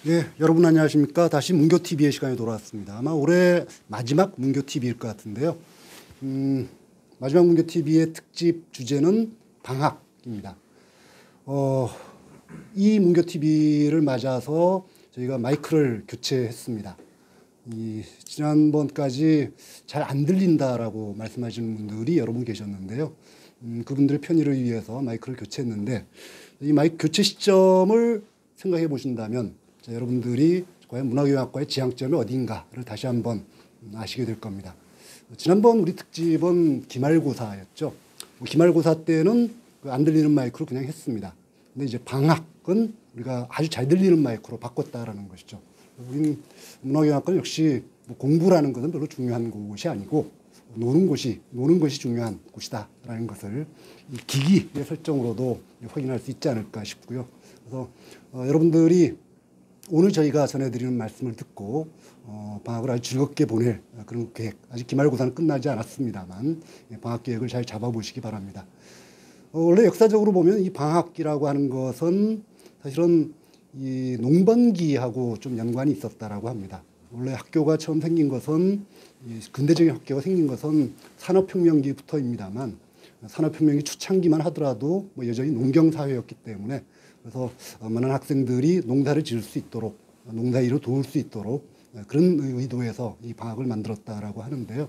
예, 여러분 안녕하십니까? 다시 문교TV의 시간이 돌아왔습니다. 아마 올해 마지막 문교TV일 것 같은데요. 마지막 문교TV의 특집 주제는 방학입니다. 이 문교TV를 맞아서 저희가 마이크를 교체했습니다. 지난번까지 잘 안 들린다라고 말씀하시는 분들이 여러 분 계셨는데요. 그분들의 편의를 위해서 마이크를 교체했는데, 이 마이크 교체 시점을 생각해 보신다면 자, 여러분들이 과연 문화교양학과의 지향점이 어딘가를 다시 한번 아시게 될 겁니다. 지난번 우리 특집은 기말고사였죠. 기말고사 때는 안 들리는 마이크로 그냥 했습니다. 근데 이제 방학은 우리가 아주 잘 들리는 마이크로 바꿨다라는 것이죠. 우리는 문화교양학과는 역시 공부라는 것은 별로 중요한 곳이 아니고 노는 것이 중요한 곳이다라는 것을 이 기기의 설정으로도 확인할 수 있지 않을까 싶고요. 그래서 여러분들이 오늘 저희가 전해드리는 말씀을 듣고 방학을 아주 즐겁게 보낼 그런 계획, 아직 기말고사는 끝나지 않았습니다만 방학 계획을 잘 잡아보시기 바랍니다. 원래 역사적으로 보면 이 방학이라고 하는 것은 사실은 이 농번기하고 좀 연관이 있었다라고 합니다. 원래 학교가 처음 생긴 것은 근대적인 학교가 생긴 것은 산업혁명기부터입니다만 산업혁명이 초창기만 하더라도 여전히 농경사회였기 때문에 그래서 많은 학생들이 농사를 지을 수 있도록 농사일을 도울 수 있도록 그런 의도에서 이 방학을 만들었다라고 하는데요.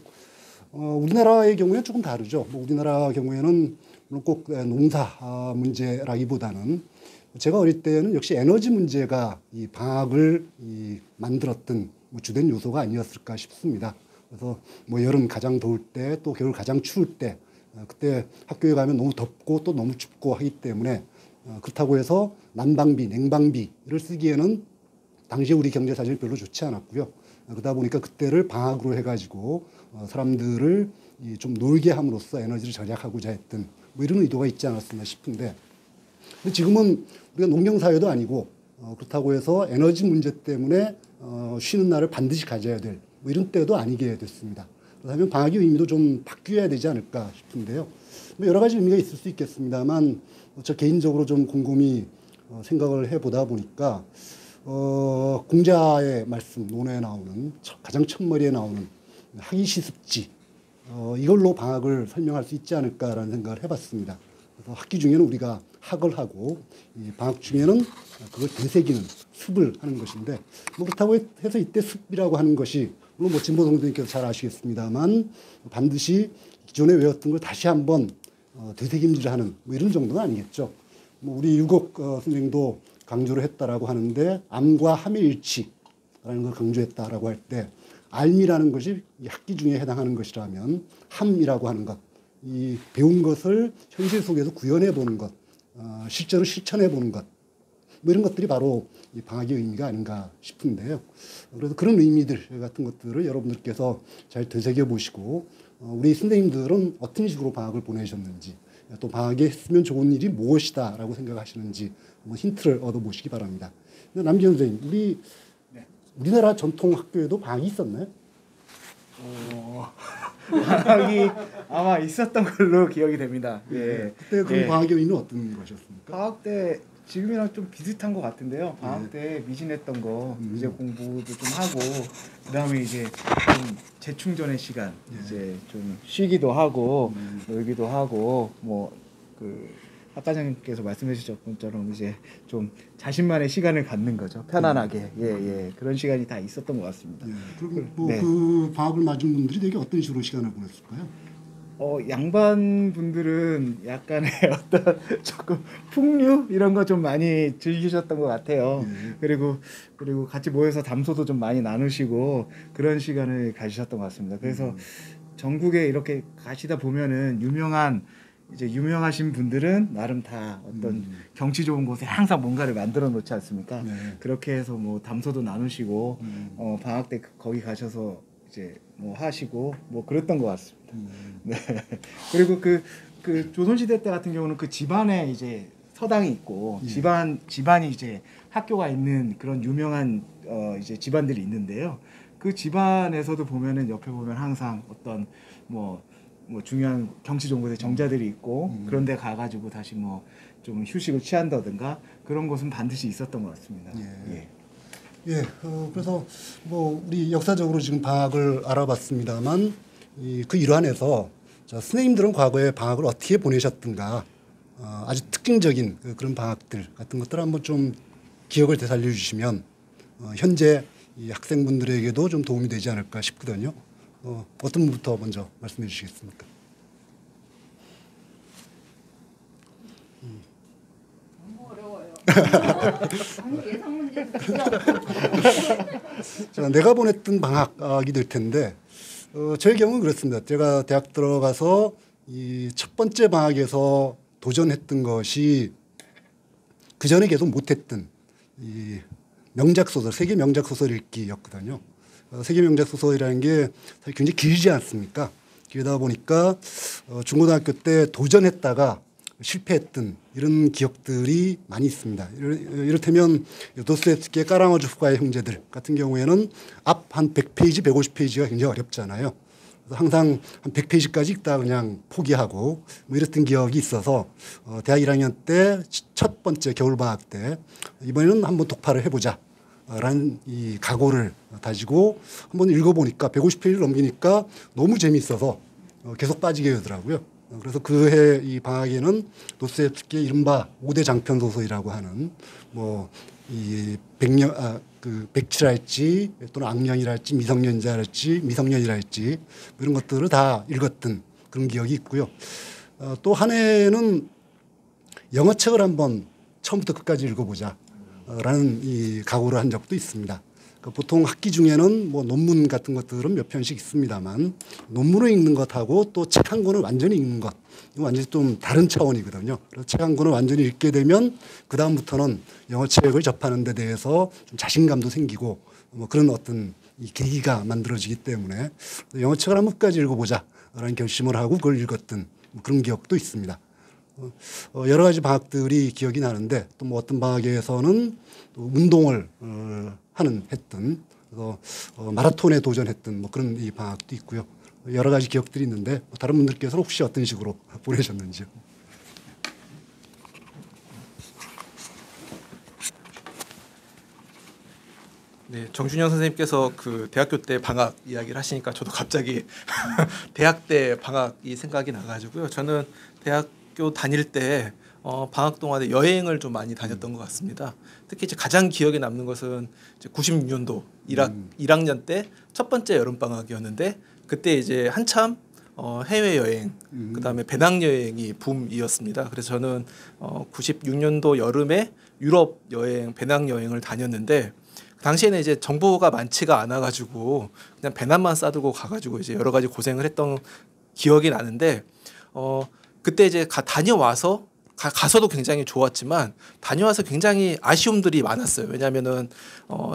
우리나라의 경우에는 조금 다르죠. 우리나라 경우에는 꼭 농사 문제라기보다는 제가 어릴 때는 역시 에너지 문제가 이 방학을 만들었던 주된 요소가 아니었을까 싶습니다. 그래서 여름 가장 더울 때 또 겨울 가장 추울 때 그때 학교에 가면 너무 덥고 또 너무 춥고 하기 때문에 그렇다고 해서 난방비, 냉방비를 쓰기에는 당시 우리 경제 사정이 별로 좋지 않았고요. 그러다 보니까 그때를 방학으로 해가지고 사람들을 좀 놀게 함으로써 에너지를 절약하고자 했던 이런 의도가 있지 않았었나 싶은데 근데 지금은 우리가 농경사회도 아니고 그렇다고 해서 에너지 문제 때문에 쉬는 날을 반드시 가져야 될 이런 때도 아니게 됐습니다. 그렇다면 방학의 의미도 좀 바뀌어야 되지 않을까 싶은데요. 여러 가지 의미가 있을 수 있겠습니다만 저 개인적으로 좀 곰곰이 생각을 해보다 보니까 공자의 말씀, 논어에 나오는 가장 첫머리에 나오는 학이시습지 이걸로 방학을 설명할 수 있지 않을까라는 생각을 해봤습니다. 그래서 학기 중에는 우리가 학을 하고 방학 중에는 그걸 되새기는 습을 하는 것인데 그렇다고 해서 이때 습이라고 하는 것이 물론 진보 선생님께서 잘 아시겠습니다만 반드시 기존에 외웠던 걸 다시 한번 되새김질하는 이런 정도는 아니겠죠. 우리 유곡 선생님도 강조를 했다라고 하는데 암과 함의 일치라는 걸 강조했다라고 할 때 알미라는 것이 이 학기 중에 해당하는 것이라면 함이라고 하는 것, 이 배운 것을 현실 속에서 구현해 보는 것, 실제로 실천해 보는 것, 이런 것들이 바로 이 방학의 의미가 아닌가 싶은데요. 그래서 그런 의미들 같은 것들을 여러분들께서 잘 되새겨 보시고 우리 선생님들은 어떤 식으로 방학을 보내셨는지 또 방학에 했으면 좋은 일이 무엇이다 라고 생각하시는지 힌트를 얻어보시기 바랍니다. 남기현 선생님, 우리나라 전통 학교에도 방학이 있었나요? 방학이 아마 있었던 걸로 기억이 됩니다. 예. 그때 그 방학의 의미는 어떤 것이었습니까? 방학 때 지금이랑 좀 비슷한 것 같은데요. 방학 때 미진했던 거 이제 공부도 좀 하고 그다음에 이제 좀 재충전의 시간 이제 좀 쉬기도 하고 놀기도 하고 학과장님께서 말씀해 주셨던 것처럼 이제 좀 자신만의 시간을 갖는 거죠. 편안하게 그런 시간이 다 있었던 것 같습니다. 그리고 그 방학을 맞은 분들이 되게 어떤 식으로 시간을 보냈을까요? 양반 분들은 약간의 어떤 조금 풍류 이런 거 좀 많이 즐기셨던 것 같아요. 그리고 같이 모여서 담소도 좀 많이 나누시고 그런 시간을 가지셨던 것 같습니다. 그래서 전국에 이렇게 가시다 보면은 유명하신 분들은 나름 다 어떤 경치 좋은 곳에 항상 뭔가를 만들어 놓지 않습니까? 그렇게 해서 담소도 나누시고 방학 때 거기 가셔서 이제 하시고 그랬던 것 같습니다. 네. 그리고 그 조선시대 때 같은 경우는 그 집안에 이제 서당이 있고 집안이 이제 학교가 있는 그런 유명한 이제 집안들이 있는데요. 그 집안에서도 보면은 옆에 보면 항상 어떤 중요한 경치 좋은 곳에 정자들이 있고 그런 데 가가지고 다시 좀 휴식을 취한다든가 그런 곳은 반드시 있었던 것 같습니다. 예. 예, 그래서 뭐 우리 역사적으로 지금 방학을 알아봤습니다만 그 일환에서 자, 선생님들은 과거에 방학을 어떻게 보내셨던가 아주 특징적인 그런 방학들 같은 것들을 한번 좀 기억을 되살려 주시면 현재 이 학생분들에게도 좀 도움이 되지 않을까 싶거든요. 어떤 분부터 먼저 말씀해 주시겠습니까? 너무 어려워요. 아무 예상 문제 자, 내가 보냈던 방학이 될 텐데 저의 경우는 그렇습니다. 제가 대학 들어가서 이 첫 번째 방학에서 도전했던 것이 그 전에 계속 못했던 이 명작 소설, 세계 명작 소설 읽기였거든요. 세계 명작 소설이라는 게 사실 굉장히 길지 않습니까? 그러다 보니까 중고등학교 때 도전했다가 실패했던 이런 기억들이 많이 있습니다. 이를테면 도스토옙스키의 까라마조프가의 형제들 같은 경우에는 앞 한 100페이지, 150페이지가 굉장히 어렵잖아요. 그래서 항상 한 100페이지까지 읽다 그냥 포기하고 뭐 이랬던 기억이 있어서 대학 1학년 때 첫 번째 겨울방학 때 이번에는 한번 독파를 해보자 라는 이 각오를 다지고 한번 읽어보니까 150페이지를 넘기니까 너무 재미있어서 계속 빠지게 되더라고요. 그래서 그 해 이 방학에는 도스토옙스키의 이른바 5대 장편 소설이라고 하는 뭐 이 백치랄지 또는 악령이랄지 미성년이랄지 이런 것들을 다 읽었던 그런 기억이 있고요. 또 한 해는 영어책을 한번 처음부터 끝까지 읽어보자 라는 이 각오를 한 적도 있습니다. 보통 학기 중에는 뭐 논문 같은 것들은 몇 편씩 있습니다만 논문을 읽는 것하고 또 책 한 권을 완전히 읽는 것 이건 완전히 좀 다른 차원이거든요. 그래서 책 한 권을 완전히 읽게 되면 그 다음부터는 영어책을 접하는 데 대해서 좀 자신감도 생기고 뭐 그런 어떤 이 계기가 만들어지기 때문에 영어책을 한 번까지 읽어보자라는 결심을 하고 그걸 읽었던 그런 기억도 있습니다. 여러 가지 방학들이 기억이 나는데 또 뭐 어떤 방학에서는 또 운동을 했던 그래서 마라톤에 도전했던 뭐 그런 이 방학도 있고요. 여러 가지 기억들이 있는데 다른 분들께서는 혹시 어떤 식으로 보내셨는지요? 네, 정준영 선생님께서 그 대학교 때 방학 이야기를 하시니까 저도 갑자기 대학 때 방학이 생각이 나가지고요. 저는 대학교 다닐 때 방학 동안에 여행을 좀 많이 다녔던 것 같습니다. 특히 이제 가장 기억에 남는 것은 이제 96년도 1학년 때 첫 번째 여름 방학이었는데 그때 이제 한참 해외 여행, 그다음에 배낭 여행이 붐이었습니다. 그래서 저는 96년도 여름에 유럽 여행, 배낭 여행을 다녔는데 당시에는 이제 정보가 많지가 않아가지고 그냥 배낭만 싸들고 가가지고 이제 여러 가지 고생을 했던 기억이 나는데 그때 이제 다녀와서 가서도 굉장히 좋았지만 다녀와서 굉장히 아쉬움들이 많았어요. 왜냐하면은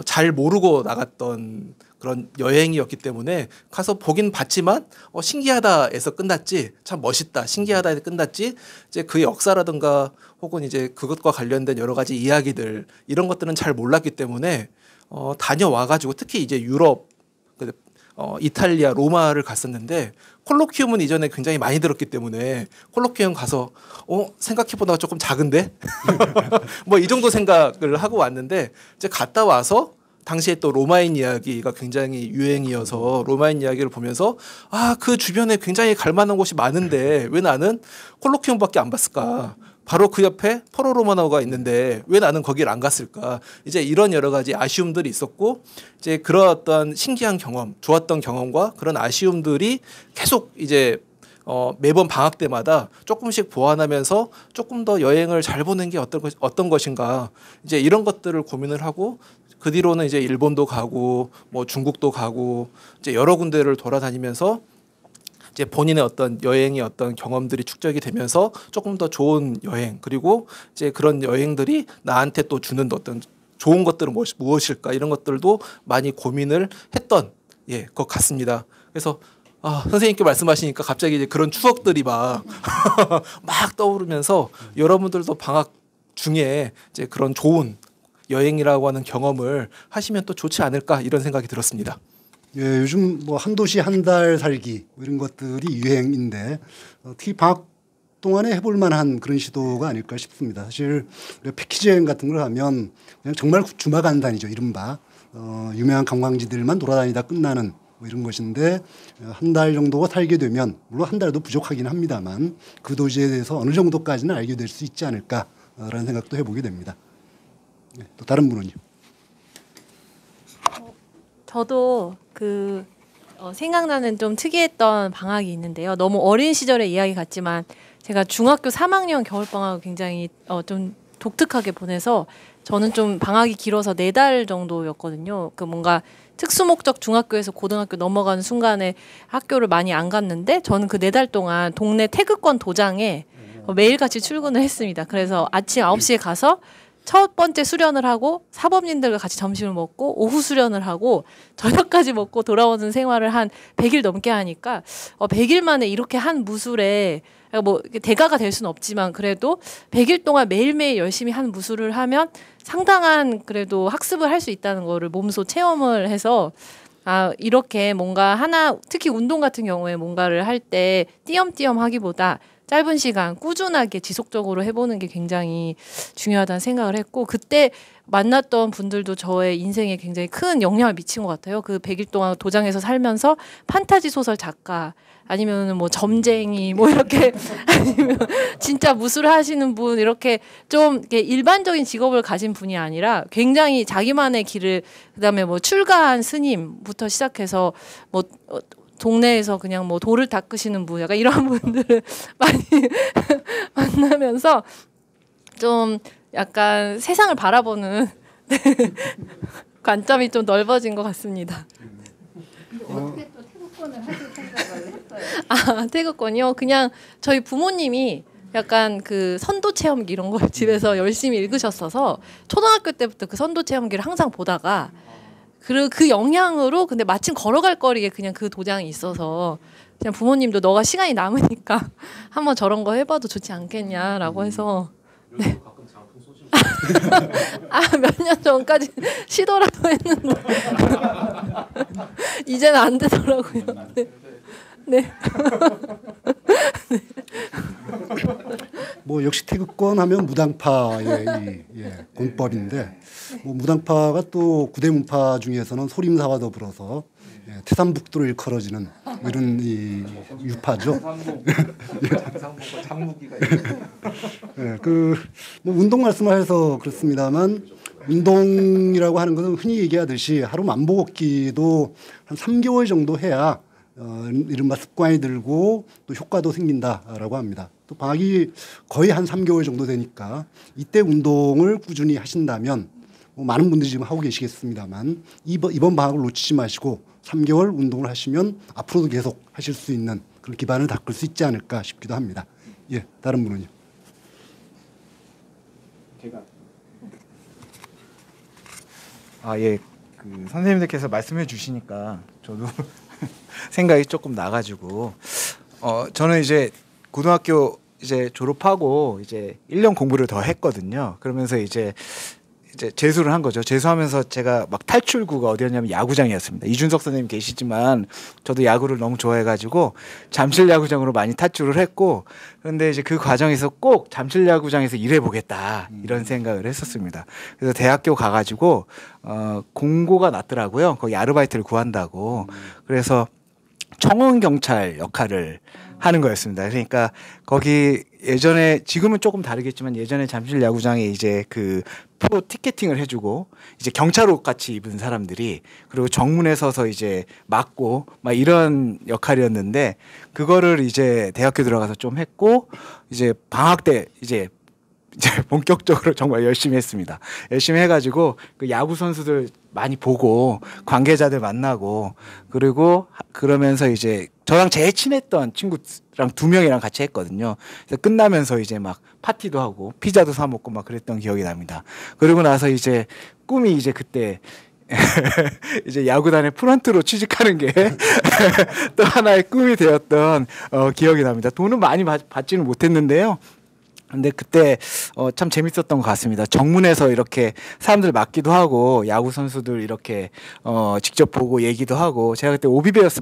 잘 모르고 나갔던 그런 여행이었기 때문에 가서 보긴 봤지만 신기하다에서 끝났지, 참 멋있다, 신기하다에서 끝났지. 이제 그 역사라든가 혹은 이제 그것과 관련된 여러 가지 이야기들 이런 것들은 잘 몰랐기 때문에 다녀와가지고 특히 이제 유럽, 이탈리아, 로마를 갔었는데 콜로키움은 이전에 굉장히 많이 들었기 때문에 콜로키움 가서 생각해보다가 조금 작은데 뭐 이 정도 생각을 하고 왔는데 이제 갔다 와서 당시에 또 로마인 이야기가 굉장히 유행이어서 로마인 이야기를 보면서 그 주변에 굉장히 갈 만한 곳이 많은데 왜 나는 콜로키움밖에 안 봤을까? 바로 그 옆에 포로 로마노가 있는데 왜 나는 거기를 안 갔을까? 이제 이런 여러 가지 아쉬움들이 있었고 이제 그런 어떤 신기한 경험, 좋았던 경험과 그런 아쉬움들이 계속 이제 매번 방학 때마다 조금씩 보완하면서 조금 더 여행을 잘 보는 게 어떤 것인가 이제 이런 것들을 고민을 하고 그 뒤로는 이제 일본도 가고 뭐 중국도 가고 이제 여러 군데를 돌아다니면서 이제 본인의 어떤 여행의 어떤 경험들이 축적이 되면서 조금 더 좋은 여행 그리고 이제 그런 여행들이 나한테 또 주는 어떤 좋은 것들은 무엇일까 이런 것들도 많이 고민을 했던 것 같습니다. 그래서 선생님께 말씀하시니까 갑자기 이제 그런 추억들이 막 떠오르면서 여러분들도 방학 중에 이제 그런 좋은 여행이라고 하는 경험을 하시면 또 좋지 않을까 이런 생각이 들었습니다. 예, 요즘 뭐 한 도시 한 달 살기 이런 것들이 유행인데 특히 방학 동안에 해볼 만한 그런 시도가 아닐까 싶습니다. 사실 우리가 패키지 여행 같은 걸 하면 그냥 정말 주말 간단이죠. 이른바 유명한 관광지들만 돌아다니다 끝나는 뭐 이런 것인데 한 달 정도가 살게 되면 물론 한 달도 부족하긴 합니다만 그 도시에 대해서 어느 정도까지는 알게 될 수 있지 않을까라는 생각도 해보게 됩니다. 네, 또 다른 분은요? 저도 생각나는 좀 특이했던 방학이 있는데요. 너무 어린 시절의 이야기 같지만 제가 중학교 3학년 겨울방학을 굉장히 좀 독특하게 보내서 저는 좀 방학이 길어서 4달 정도였거든요. 뭔가 특수목적 중학교에서 고등학교 넘어가는 순간에 학교를 많이 안 갔는데 저는 그 4달 동안 동네 태극권 도장에 매일같이 출근을 했습니다. 그래서 아침 9시에 가서 첫 번째 수련을 하고 사범님들과 같이 점심을 먹고 오후 수련을 하고 저녁까지 먹고 돌아오는 생활을 한 100일 넘게 하니까 100일 만에 이렇게 한 무술에 뭐 대가가 될 수는 없지만 그래도 100일 동안 매일매일 열심히 한 무술을 하면 상당한 그래도 학습을 할 수 있다는 거를 몸소 체험을 해서 이렇게 뭔가 하나 특히 운동 같은 경우에 뭔가를 할 때 띄엄띄엄 하기보다 짧은 시간 꾸준하게 지속적으로 해보는 게 굉장히 중요하다는 생각을 했고 그때 만났던 분들도 저의 인생에 굉장히 큰 영향을 미친 것 같아요. 그 100일 동안 도장에서 살면서 판타지 소설 작가 아니면 뭐 점쟁이 뭐 이렇게 아니면 진짜 무술을 하시는 분 이렇게 좀 이렇게 일반적인 직업을 가진 분이 아니라 굉장히 자기만의 길을 그다음에 뭐 출가한 스님부터 시작해서 뭐 동네에서 그냥 뭐 돌을 닦으시는 분 약간 이런 분들을 많이 만나면서 좀 약간 세상을 바라보는 관점이 좀 넓어진 것 같습니다. 어떻게 또 태국권을 하실 생각을 했어요? 태극권이요? 그냥 저희 부모님이 약간 그 선도 체험기 이런 걸 집에서 열심히 읽으셨어서 초등학교 때부터 그 선도 체험기를 항상 보다가 그 영향으로 근데 마침 걸어갈 거리에 그냥 그 도장이 있어서 그냥 부모님도 너가 시간이 남으니까 한번 저런 거 해봐도 좋지 않겠냐라고 해서 네. 몇 년 전까지 시도라도 했는데 이제는 안 되더라고요. 네. 네. 뭐 역시 태극권 하면 무당파의 권법인데 뭐 무당파가 또 구대문파 중에서는 소림사와 더불어서 태산북도를 일컬어지는 이런 이 유파죠. 장무기가 뭐 운동 말씀하셔서 그렇습니다만 운동이라고 하는 것은 흔히 얘기하듯이 하루 만보 걷기도 한 3개월 정도 해야 이른바 습관이 들고 또 효과도 생긴다라고 합니다. 또 방학이 거의 한 3개월 정도 되니까 이때 운동을 꾸준히 하신다면 뭐 많은 분들이 지금 하고 계시겠습니다만 이번 방학을 놓치지 마시고 3개월 운동을 하시면 앞으로도 계속 하실 수 있는 그런 기반을 닦을 수 있지 않을까 싶기도 합니다. 예, 다른 분은요? 제가 그 선생님들께서 말씀해 주시니까 저도 생각이 조금 나가지고 저는 이제 고등학교 이제 졸업하고 이제 1년 공부를 더 했거든요. 그러면서 이제 재수를 한 거죠. 재수하면서 제가 막 탈출구가 어디였냐면 야구장이었습니다. 이준석 선생님 계시지만 저도 야구를 너무 좋아해가지고 잠실 야구장으로 많이 탈출을 했고 그런데 이제 그 과정에서 꼭 잠실 야구장에서 일해보겠다 이런 생각을 했었습니다. 그래서 대학교 가가지고 공고가 났더라고요. 거기 아르바이트를 구한다고. 그래서 청원 경찰 역할을 하는 거였습니다. 그러니까 거기 예전에 지금은 조금 다르겠지만 예전에 잠실 야구장에 이제 그 프로 티켓팅을 해주고 이제 경찰 옷 같이 입은 사람들이 그리고 정문에 서서 이제 막고 막 이런 역할이었는데 그거를 이제 대학교 들어가서 좀 했고 이제 방학 때 이제 본격적으로 정말 열심히 했습니다. 열심히 해가지고 그 야구 선수들 많이 보고 관계자들 만나고 그리고 그러면서 이제 저랑 제일 친했던 친구랑 2명이랑 같이 했거든요. 그래서 끝나면서 이제 막 파티도 하고 피자도 사 먹고 막 그랬던 기억이 납니다. 그러고 나서 이제 꿈이 이제 그때 이제 야구단의 프런트로 취직하는 게 또 하나의 꿈이 되었던 기억이 납니다. 돈은 많이 받지는 못했는데요. 근데 그때 참 재밌었던 것 같습니다. 정문에서 이렇게 사람들 맞기도 하고 야구 선수들 이렇게 직접 보고 얘기도 하고 제가 그때 오비베어스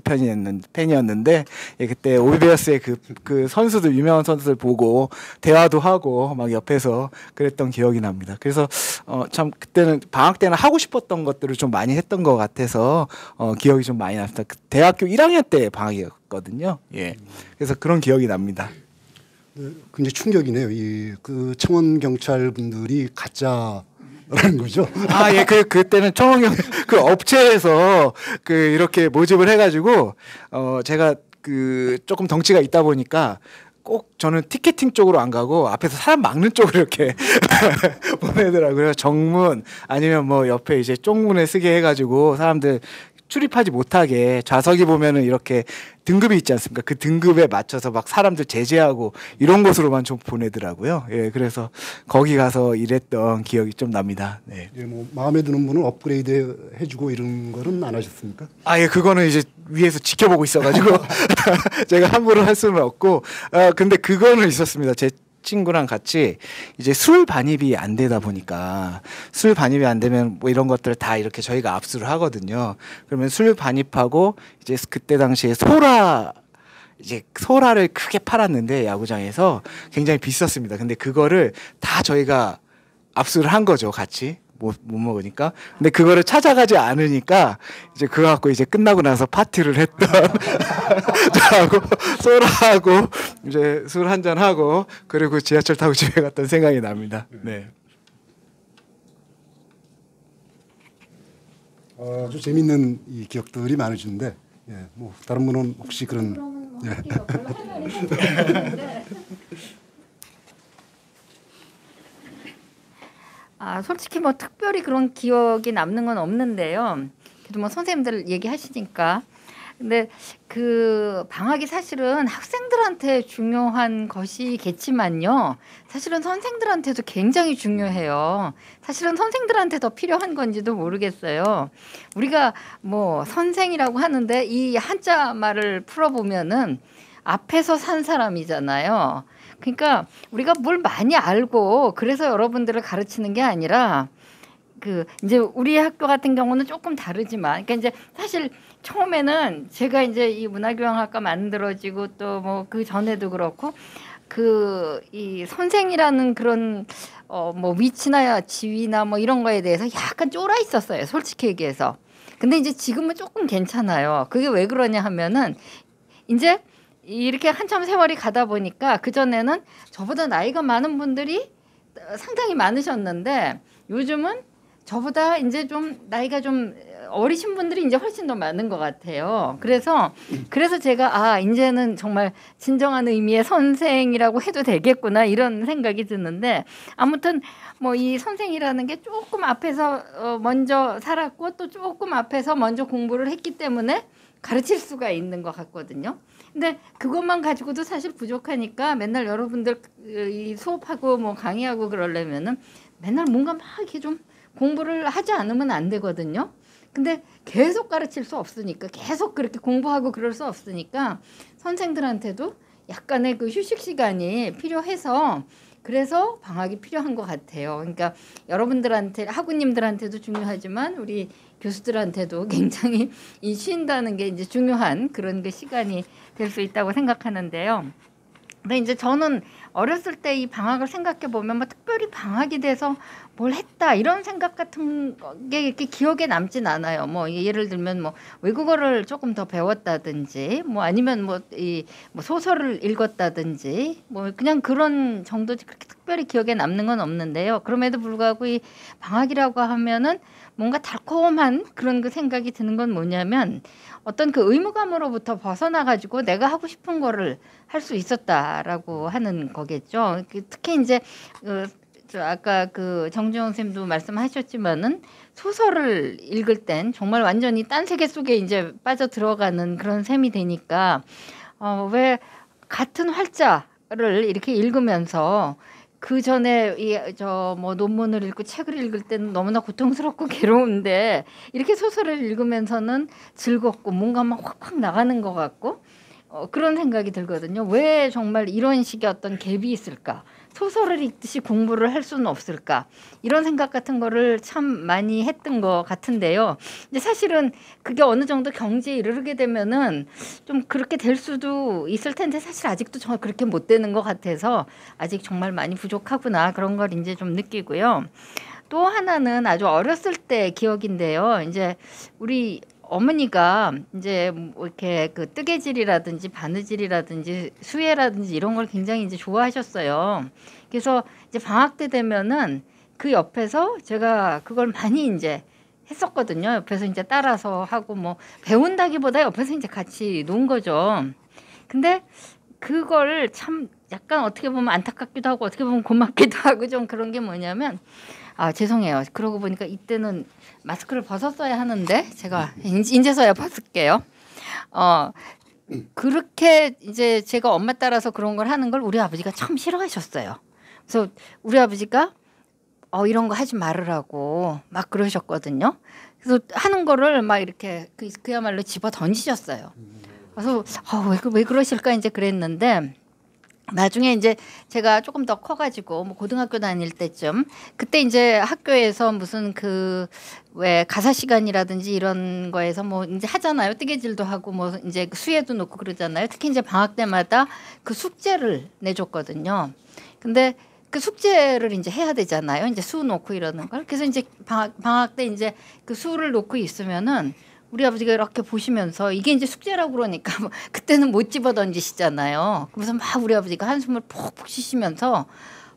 팬이었는데 예, 그때 오비베어스의 그 선수들 유명한 선수들 보고 대화도 하고 막 옆에서 그랬던 기억이 납니다. 그래서 참 그때는 방학 때는 하고 싶었던 것들을 좀 많이 했던 것 같아서 기억이 좀 많이 납니다. 그 대학교 1학년 때 방학이었거든요. 예, 그래서 그런 기억이 납니다. 굉장히 충격이네요. 그 청원 경찰 분들이 가짜라는 거죠. 아, 예, 그때는 청원경 그 업체에서 그 이렇게 모집을 해가지고 제가 그 조금 덩치가 있다 보니까 꼭 저는 티켓팅 쪽으로 안 가고 앞에서 사람 막는 쪽으로 이렇게 보내더라고요. 정문 아니면 뭐 옆에 이제 쪽문에 쓰게 해가지고 사람들 출입하지 못하게 좌석이 보면은 이렇게 등급이 있지 않습니까? 그 등급에 맞춰서 막 사람들 제재하고 이런 곳으로만 좀 보내더라고요. 예, 그래서 거기 가서 일했던 기억이 좀 납니다. 네. 예, 뭐 마음에 드는 분은 업그레이드 해주고 이런 거는 안 하셨습니까? 아, 예, 그거는 이제 위에서 지켜보고 있어가지고 제가 함부로 할 수는 없고, 근데 그거는 있었습니다. 제 친구랑 같이 이제 술 반입이 안 되다 보니까 술 반입이 안 되면 뭐 이런 것들 다 이렇게 저희가 압수를 하거든요. 그러면 술 반입하고 이제 그때 당시에 소라를 크게 팔았는데 야구장에서 굉장히 비쌌습니다. 근데 그거를 다 저희가 압수를 한 거죠, 같이. 못 먹으니까. 근데 그거를 찾아가지 않으니까 이제 그거 갖고 이제 끝나고 나서 파티를 했던 저하고 소라하고 이제 술 한잔 하고 그리고 지하철 타고 집에 갔던 생각이 납니다. 네. 아주 재밌는 이 기억들이 많으신데, 예, 뭐 다른 분은 혹시 그런 예. 솔직히 뭐 특별히 그런 기억이 남는 건 없는데요. 그래도 뭐 선생님들 얘기하시니까. 근데 그 방학이 사실은 학생들한테 중요한 것이겠지만요. 사실은 선생들한테도 굉장히 중요해요. 사실은 선생들한테 더 필요한 건지도 모르겠어요. 우리가 뭐 선생이라고 하는데 이 한자 말을 풀어보면은 앞에서 산 사람이잖아요. 그러니까 우리가 뭘 많이 알고 그래서 여러분들을 가르치는 게 아니라 그 이제 우리 학교 같은 경우는 조금 다르지만 그러니까 이제 사실 처음에는 제가 이제 이 문화교양학과 만들어지고 또 뭐 그 전에도 그렇고 그 이 선생이라는 그런 뭐 위치나 지위나 뭐 이런 거에 대해서 약간 쫄아 있었어요. 솔직히 얘기해서. 근데 이제 지금은 조금 괜찮아요. 그게 왜 그러냐 하면은 이제 이렇게 한참 세월이 가다 보니까 그전에는 저보다 나이가 많은 분들이 상당히 많으셨는데 요즘은 저보다 이제 좀 나이가 좀 어리신 분들이 이제 훨씬 더 많은 것 같아요. 그래서 제가 이제는 정말 진정한 의미의 선생이라고 해도 되겠구나 이런 생각이 드는데 아무튼 뭐 이 선생이라는 게 조금 앞에서 먼저 살았고 또 조금 앞에서 먼저 공부를 했기 때문에 가르칠 수가 있는 것 같거든요. 근데 그것만 가지고도 사실 부족하니까 맨날 여러분들 이 수업하고 뭐 강의하고 그러려면은 맨날 뭔가 막 이렇게 좀 공부를 하지 않으면 안 되거든요. 근데 계속 가르칠 수 없으니까 계속 그렇게 공부하고 그럴 수 없으니까 선생들한테도 약간의 그 휴식 시간이 필요해서 그래서 방학이 필요한 것 같아요. 그러니까 여러분들한테 학우님들한테도 중요하지만 우리 교수들한테도 굉장히 이 쉰다는 게 이제 중요한 그런 그 시간이 될 수 있다고 생각하는데요. 근데 이제 저는 어렸을 때 이 방학을 생각해 보면 뭐 특별히 방학이 돼서 뭘 했다 이런 생각 같은 게 이렇게 기억에 남진 않아요. 뭐 예를 들면 뭐 외국어를 조금 더 배웠다든지 뭐 아니면 뭐 소설을 읽었다든지 뭐 그냥 그런 정도지 그렇게 특별히 기억에 남는 건 없는데요. 그럼에도 불구하고 이 방학이라고 하면은 뭔가 달콤한 그런 그 생각이 드는 건 뭐냐면 어떤 그 의무감으로부터 벗어나 가지고 내가 하고 싶은 거를 할 수 있었다라고 하는 거겠죠. 특히 이제 저 아까 그 정주영 선생님도 말씀하셨지만은 소설을 읽을 땐 정말 완전히 딴 세계 속에 이제 빠져 들어가는 그런 셈이 되니까 왜 같은 활자를 이렇게 읽으면서 그 전에 뭐 논문을 읽고 책을 읽을 때는 너무나 고통스럽고 괴로운데 이렇게 소설을 읽으면서는 즐겁고 뭔가 막 확확 나가는 것 같고 그런 생각이 들거든요. 왜 정말 이런 식의 어떤 갭이 있을까? 소설을 읽듯이 공부를 할 수는 없을까 이런 생각 같은 거를 참 많이 했던 것 같은데요. 근데 사실은 그게 어느 정도 경지에 이르게 되면은 좀 그렇게 될 수도 있을 텐데 사실 아직도 정말 그렇게 못 되는 것 같아서 아직 정말 많이 부족하구나 그런 걸 이제 좀 느끼고요. 또 하나는 아주 어렸을 때 기억인데요. 이제 우리 어머니가 이제 뭐 이렇게 그 뜨개질이라든지 바느질이라든지 수예라든지 이런 걸 굉장히 이제 좋아하셨어요. 그래서 이제 방학 때 되면은 그 옆에서 제가 그걸 많이 이제 했었거든요. 옆에서 이제 따라서 하고 뭐 배운다기보다 옆에서 이제 같이 논 거죠. 근데 그걸 참 약간 어떻게 보면 안타깝기도 하고 어떻게 보면 고맙기도 하고 좀 그런 게 뭐냐면 아 죄송해요. 그러고 보니까 이때는 마스크를 벗었어야 하는데 제가 인제서야 벗을게요. 그렇게 이제 제가 엄마 따라서 그런 걸 하는 걸 우리 아버지가 참 싫어하셨어요. 그래서 우리 아버지가 이런 거 하지 말으라고 막 그러셨거든요. 그래서 하는 거를 막 이렇게 그야말로 집어 던지셨어요. 그래서 왜 그러실까 이제 그랬는데 나중에 이제 제가 조금 더 커가지고 뭐 고등학교 다닐 때쯤 그때 이제 학교에서 무슨 그 왜 가사 시간이라든지 이런 거에서 뭐 이제 하잖아요. 뜨개질도 하고 뭐 이제 수예도 놓고 그러잖아요. 특히 이제 방학 때마다 그 숙제를 내줬거든요. 근데 그 숙제를 이제 해야 되잖아요. 이제 수 놓고 이러는 걸. 그래서 이제 방학 때 이제 그 수를 놓고 있으면은 우리 아버지가 이렇게 보시면서 이게 이제 숙제라고 그러니까 뭐 그때는 못 집어 던지시잖아요. 그래서 막 우리 아버지가 한숨을 푹푹 쉬시면서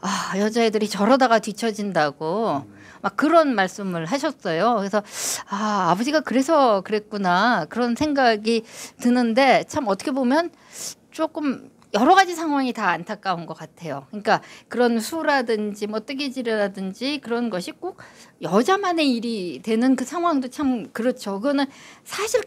아 여자애들이 저러다가 뒤처진다고 막 그런 말씀을 하셨어요. 그래서 아 아버지가 그래서 그랬구나 그런 생각이 드는데 참 어떻게 보면 조금 여러 가지 상황이 다 안타까운 것 같아요. 그러니까 그런 수라든지 뭐 뜨개질이라든지 그런 것이 꼭 여자만의 일이 되는 그 상황도 참 그렇죠. 그거는 사실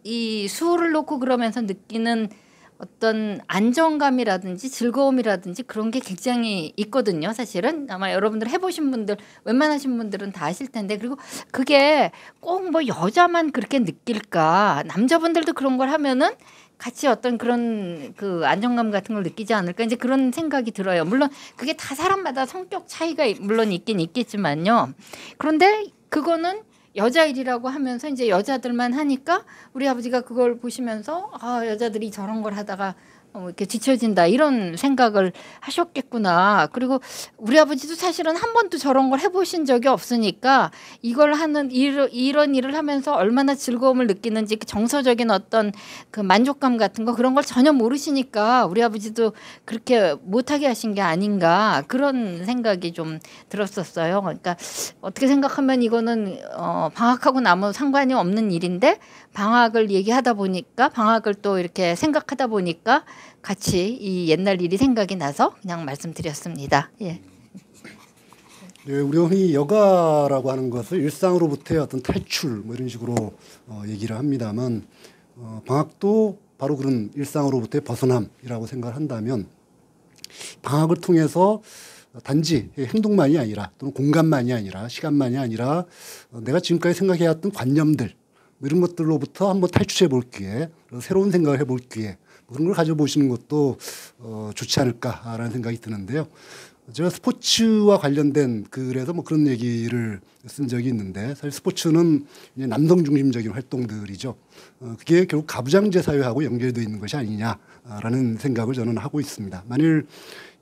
이 수를 놓고 그러면서 느끼는 어떤 안정감이라든지 즐거움이라든지 그런 게 굉장히 있거든요. 사실은 아마 여러분들 해보신 분들 웬만하신 분들은 다 아실 텐데 그리고 그게 꼭 뭐 여자만 그렇게 느낄까 남자분들도 그런 걸 하면은 같이 어떤 그런 그 안정감 같은 걸 느끼지 않을까 이제 그런 생각이 들어요. 물론 그게 다 사람마다 성격 차이가 물론 있긴 있겠지만요. 그런데 그거는 여자 일이라고 하면서 이제 여자들만 하니까 우리 아버지가 그걸 보시면서 아 여자들이 저런 걸 하다가 이렇게 뒤처진다 이런 생각을 하셨겠구나. 그리고 우리 아버지도 사실은 한 번도 저런 걸 해보신 적이 없으니까 이걸 하는 이런 일을 하면서 얼마나 즐거움을 느끼는지 그 정서적인 어떤 그 만족감 같은 거 그런 걸 전혀 모르시니까 우리 아버지도 그렇게 못하게 하신 게 아닌가 그런 생각이 좀 들었었어요. 그러니까 어떻게 생각하면 이거는 방학하고는 아무 상관이 없는 일인데 방학을 얘기하다 보니까 방학을 또 이렇게 생각하다 보니까 같이 이 옛날 일이 생각이 나서 그냥 말씀드렸습니다. 예. 네, 우리 흔히 여가라고 하는 것을 일상으로부터의 어떤 탈출 뭐 이런 식으로 얘기를 합니다만 방학도 바로 그런 일상으로부터의 벗어남이라고 생각을 한다면 방학을 통해서 단지 행동만이 아니라 또는 공간만이 아니라 시간만이 아니라 내가 지금까지 생각해왔던 관념들 뭐 이런 것들로부터 한번 탈출해 볼 기회, 새로운 생각을 해볼 기회 그런 걸 가져보시는 것도 좋지 않을까라는 생각이 드는데요. 제가 스포츠와 관련된 글에서 뭐 그런 얘기를 쓴 적이 있는데 사실 스포츠는 이제 남성 중심적인 활동들이죠. 그게 결국 가부장제 사회하고 연결되어 있는 것이 아니냐라는 생각을 저는 하고 있습니다. 만일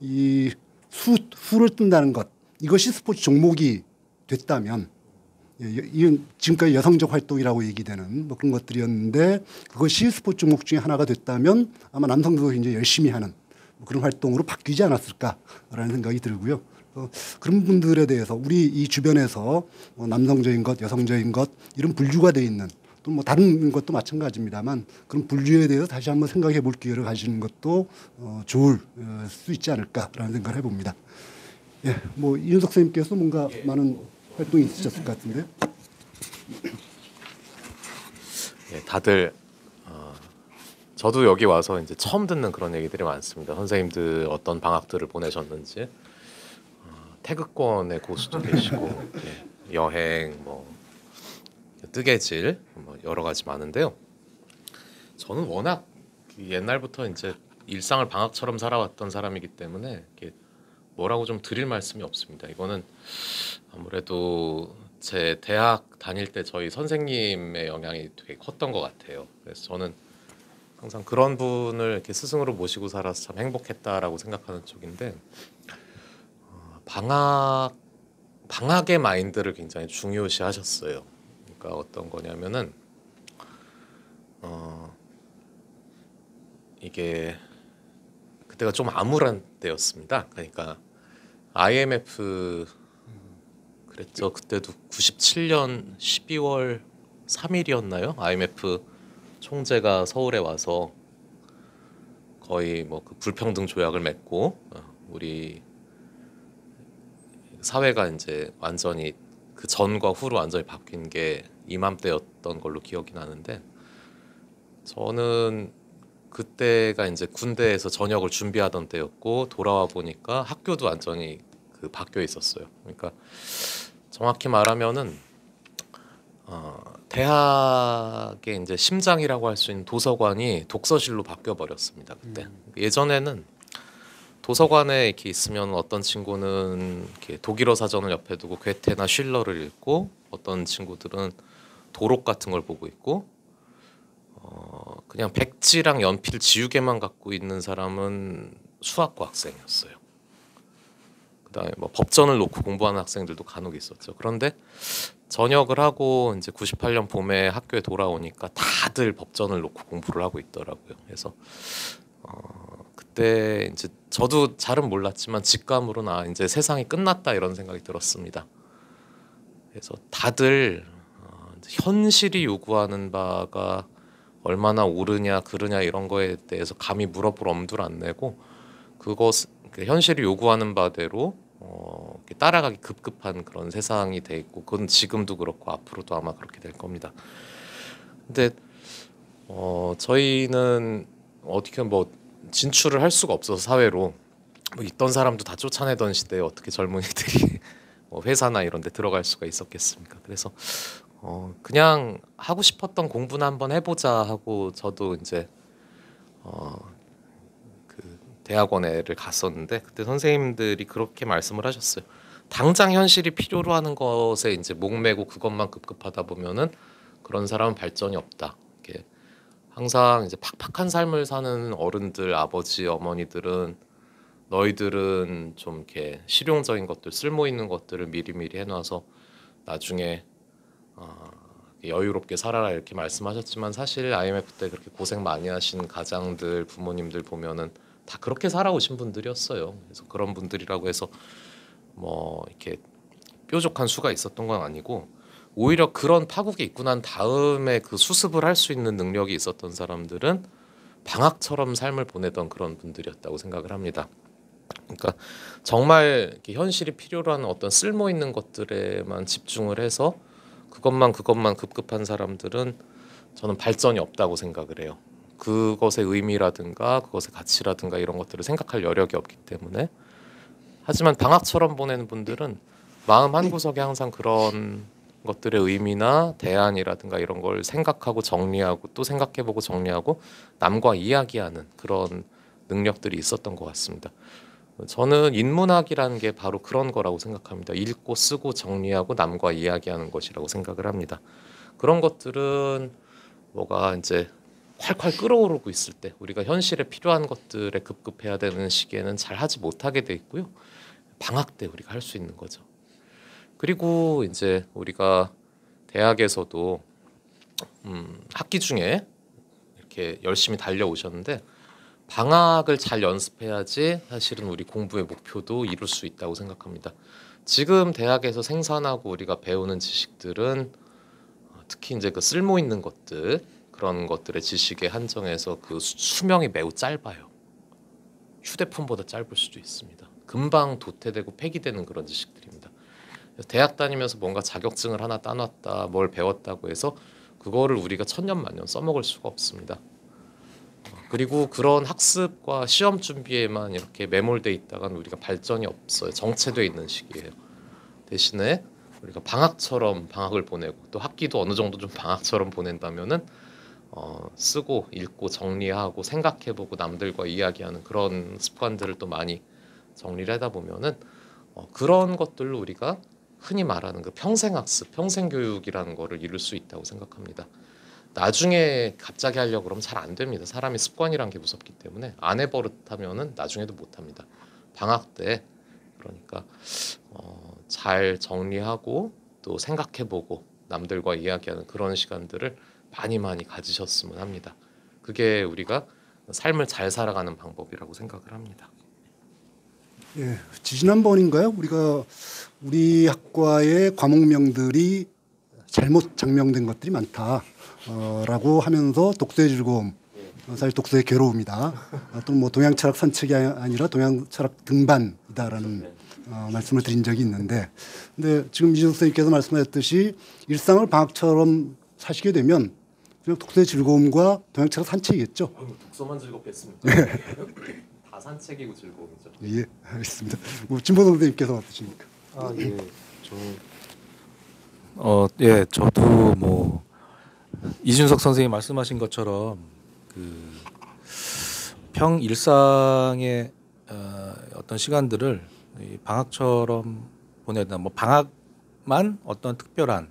이 수를 뜬다는 것 이것이 스포츠 종목이 됐다면 이건 지금까지 여성적 활동이라고 얘기되는 뭐 그런 것들이었는데 그것이 스포츠 종목 중에 하나가 됐다면 아마 남성들도 이제 열심히 하는 그런 활동으로 바뀌지 않았을까라는 생각이 들고요. 그런 분들에 대해서 우리 이 주변에서 남성적인 것, 여성적인 것 이런 분류가 되어 있는 또 뭐 다른 것도 마찬가지입니다만 그런 분류에 대해서 다시 한번 생각해 볼 기회를 가지는 것도 좋을 수 있지 않을까라는 생각을 해봅니다. 예, 뭐 이윤석 선생님께서 뭔가 많은 활동이 있으셨을 것 같은데요. 예, 다들 저도 여기 와서 이제 처음 듣는 그런 얘기들이 많습니다. 선생님들 어떤 방학들을 보내셨는지 태극권의 고수도 계시고 예, 여행 뭐 뜨개질 뭐 여러 가지 많은데요. 저는 워낙 옛날부터 이제 일상을 방학처럼 살아왔던 사람이기 때문에 이렇게 뭐라고 좀 드릴 말씀이 없습니다. 이거는 아무래도 제 대학 다닐 때 저희 선생님의 영향이 되게 컸던 것 같아요. 그래서 저는 항상 그런 분을 이렇게 스승으로 모시고 살아서 참 행복했다라고 생각하는 쪽인데 방학의 마인드를 굉장히 중요시하셨어요. 그러니까 어떤 거냐면은 이게 그때가 좀 암울한 때였습니다. 그러니까 IMF 그랬죠. 그때도 97년 12월 3일이었나요? IMF 총재가 서울에 와서 거의 뭐 그 불평등 조약을 맺고 우리 사회가 이제 완전히 그 전과 후로 완전히 바뀐 게 이맘때였던 걸로 기억이 나는데 저는 그때가 이제 군대에서 전역을 준비하던 때였고 돌아와 보니까 학교도 완전히 그 바뀌어 있었어요. 그러니까 정확히 말하면은 대학의 이제 심장이라고 할 수 있는 도서관이 독서실로 바뀌어 버렸습니다. 그때 예전에는 도서관에 이렇게 있으면 어떤 친구는 이렇게 독일어 사전을 옆에 두고 괴테나 쉴러를 읽고 어떤 친구들은 도록 같은 걸 보고 있고 그냥 백지랑 연필 지우개만 갖고 있는 사람은 수학과 학생이었어요. 그다음에 뭐 법전을 놓고 공부하는 학생들도 간혹 있었죠. 그런데 전역을 하고 이제 98년 봄에 학교에 돌아오니까 다들 법전을 놓고 공부를 하고 있더라고요. 그래서 그때 이제 저도 잘은 몰랐지만 직감으로 이제 세상이 끝났다 이런 생각이 들었습니다. 그래서 다들 현실이 요구하는 바가 얼마나 옳으냐 그르냐 이런 거에 대해서 감히 물어볼 엄두를 안 내고 현실이 요구하는 바대로 따라가기 급급한 그런 세상이 돼 있고 그건 지금도 그렇고 앞으로도 아마 그렇게 될 겁니다. 근데 저희는 어떻게 뭐 진출을 할 수가 없어서 사회로 뭐 있던 사람도 다 쫓아내던 시대에 어떻게 젊은이들이 뭐 회사나 이런 데 들어갈 수가 있었겠습니까? 그래서 그냥 하고 싶었던 공부나 한번 해보자 하고 저도 이제 그 대학원에를 갔었는데 그때 선생님들이 그렇게 말씀을 하셨어요. 당장 현실이 필요로 하는 것에 이제 목매고 그것만 급급하다 보면은 그런 사람은 발전이 없다. 이렇게 항상 이제 팍팍한 삶을 사는 어른들, 아버지, 어머니들은 너희들은 좀 이렇게 실용적인 것들, 쓸모 있는 것들을 미리미리 해놔서 나중에 여유롭게 살아라 이렇게 말씀하셨지만 사실 IMF 때 그렇게 고생 많이 하신 가장들, 부모님들 보면은 다 그렇게 살아오신 분들이었어요. 그래서 그런 분들이라고 해서 뭐 이렇게 뾰족한 수가 있었던 건 아니고 오히려 그런 파국이 있고 난 다음에 그 수습을 할 수 있는 능력이 있었던 사람들은 방학처럼 삶을 보내던 그런 분들이었다고 생각을 합니다. 그러니까 정말 이렇게 현실이 필요로 하는 어떤 쓸모 있는 것들에만 집중을 해서 그것만 급급한 사람들은 저는 발전이 없다고 생각을 해요. 그것의 의미라든가 그것의 가치라든가 이런 것들을 생각할 여력이 없기 때문에. 하지만 방학처럼 보내는 분들은 마음 한구석에 항상 그런 것들의 의미나 대안이라든가 이런 걸 생각하고 정리하고 또 생각해보고 정리하고 남과 이야기하는 그런 능력들이 있었던 것 같습니다. 저는 인문학이라는 게 바로 그런 거라고 생각합니다. 읽고 쓰고 정리하고 남과 이야기하는 것이라고 생각을 합니다. 그런 것들은 뭐가 이제 콸콸 끓어오르고 있을 때 우리가 현실에 필요한 것들에 급급해야 되는 시기에는 잘 하지 못하게 돼 있고요. 방학 때 우리가 할 수 있는 거죠. 그리고 이제 우리가 대학에서도 학기 중에 이렇게 열심히 달려오셨는데 방학을 잘 연습해야지 사실은 우리 공부의 목표도 이룰 수 있다고 생각합니다. 지금 대학에서 생산하고 우리가 배우는 지식들은 특히 이제 그 쓸모 있는 것들 그런 것들의 지식에 한정해서 그 수명이 매우 짧아요. 휴대폰보다 짧을 수도 있습니다. 금방 도태되고 폐기되는 그런 지식들입니다. 대학 다니면서 뭔가 자격증을 하나 따놨다, 뭘 배웠다고 해서 그거를 우리가 천년만년 써먹을 수가 없습니다. 그리고 그런 학습과 시험 준비에만 이렇게 매몰돼 있다간 우리가 발전이 없어요. 정체돼 있는 시기예요. 대신에 우리가 방학처럼 방학을 보내고 또 학기도 어느 정도 좀 방학처럼 보낸다면은 쓰고 읽고 정리하고 생각해보고 남들과 이야기하는 그런 습관들을 또 많이 정리를 하다 보면은 그런 것들로 우리가 흔히 말하는 그 평생학습, 평생교육이라는 거를 이룰 수 있다고 생각합니다. 나중에 갑자기 하려고 그러면 잘 안 됩니다. 사람이 습관이란 게 무섭기 때문에 안 해버릇하면은 나중에도 못 합니다. 방학 때 그러니까 잘 정리하고 또 생각해보고 남들과 이야기하는 그런 시간들을 많이 가지셨으면 합니다. 그게 우리가 삶을 잘 살아가는 방법이라고 생각을 합니다. 예, 지난번인가요? 우리 학과의 과목명들이 잘못 장명된 것들이 많다. 라고 하면서 독서의 즐거움, 사실 독서의 괴로움이다. 또는 뭐 동양철학 산책이 아니라 동양철학 등반이다라는 말씀을 드린 적이 있는데, 근데 지금 이준석 선생님께서 말씀하셨듯이 일상을 방학처럼 사시게 되면 그냥 독서의 즐거움과 동양철학 산책이겠죠. 독서만 즐겁겠습니다. 다 산책이고 즐거움이죠. 예, 알겠습니다. 뭐 진보동 선생님께서 어떠십니까? 예, 예, 저도 뭐 이준석 선생님 말씀하신 것처럼 그 평일상의 어떤 시간들을 이 방학처럼 보내야 된다. 뭐 방학만 어떤 특별한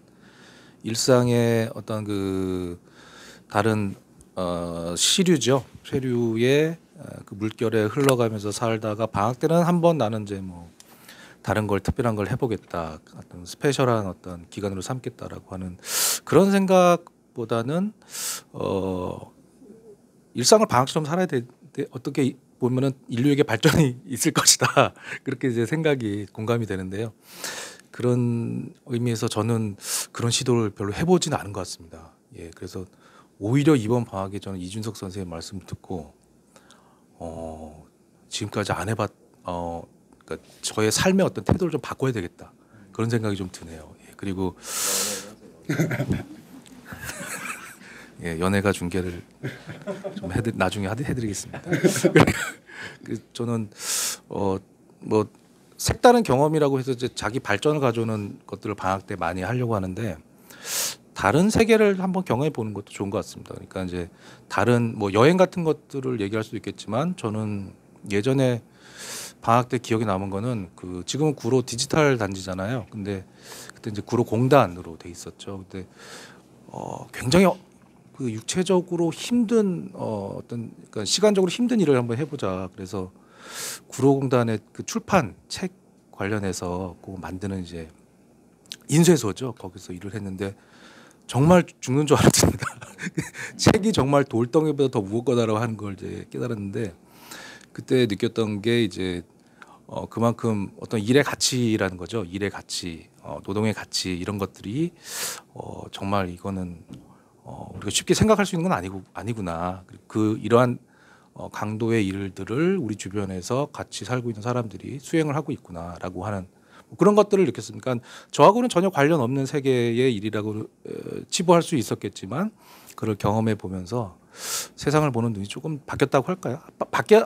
일상의 어떤 그 다른 시류죠. 쇠류의 그 물결에 흘러가면서 살다가 방학 때는 한번 나는 이제 뭐 다른 걸 특별한 걸 해보겠다, 어떤 스페셜한 어떤 기간으로 삼겠다라고 하는 그런 생각보다는 일상을 방학처럼 살아야 돼. 어떻게 보면은 인류에게 발전이 있을 것이다. 그렇게 이제 생각이 공감이 되는데요. 그런 의미에서 저는 그런 시도를 별로 해보지는 않은 것 같습니다. 예, 그래서 오히려 이번 방학에 저는 이준석 선생님 말씀 듣고 지금까지 안 해봤 그러니까 저의 삶의 어떤 태도를 좀 바꿔야 되겠다 그런 생각이 좀 드네요. 예, 그리고 예, 연예가 중계를 좀 나중에 해드리겠습니다. 저는 뭐 색다른 경험이라고 해서 이제 자기 발전을 가져오는 것들을 방학 때 많이 하려고 하는데 다른 세계를 한번 경험해 보는 것도 좋은 것 같습니다. 그러니까 이제 다른 뭐 여행 같은 것들을 얘기할 수도 있겠지만 저는 예전에 방학 때 기억에 남은 거는 그 지금은 구로 디지털 단지잖아요. 근데 그때 이제 구로 공단으로 돼 있었죠. 근데 굉장히 그 육체적으로 힘든 어떤 그러니까 시간적으로 힘든 일을 한번 해보자. 그래서 구로공단의 그 출판 책 관련해서 그거 만드는 이제 인쇄소죠. 거기서 일을 했는데 정말 죽는 줄 알았습니다. 책이 정말 돌덩이보다 더 무거울 거다라고 하는 걸 이제 깨달았는데 그때 느꼈던 게 이제 그만큼 어떤 일의 가치라는 거죠. 일의 가치, 노동의 가치 이런 것들이 정말 이거는 우리가 쉽게 생각할 수 있는 건 아니구나. 그 이러한 강도의 일들을 우리 주변에서 같이 살고 있는 사람들이 수행을 하고 있구나라고 하는 그런 것들을 느꼈습니다. 그러니까 저하고는 전혀 관련 없는 세계의 일이라고 치부할 수 있었겠지만 그걸 경험해 보면서 세상을 보는 눈이 조금 바뀌었다고 할까요?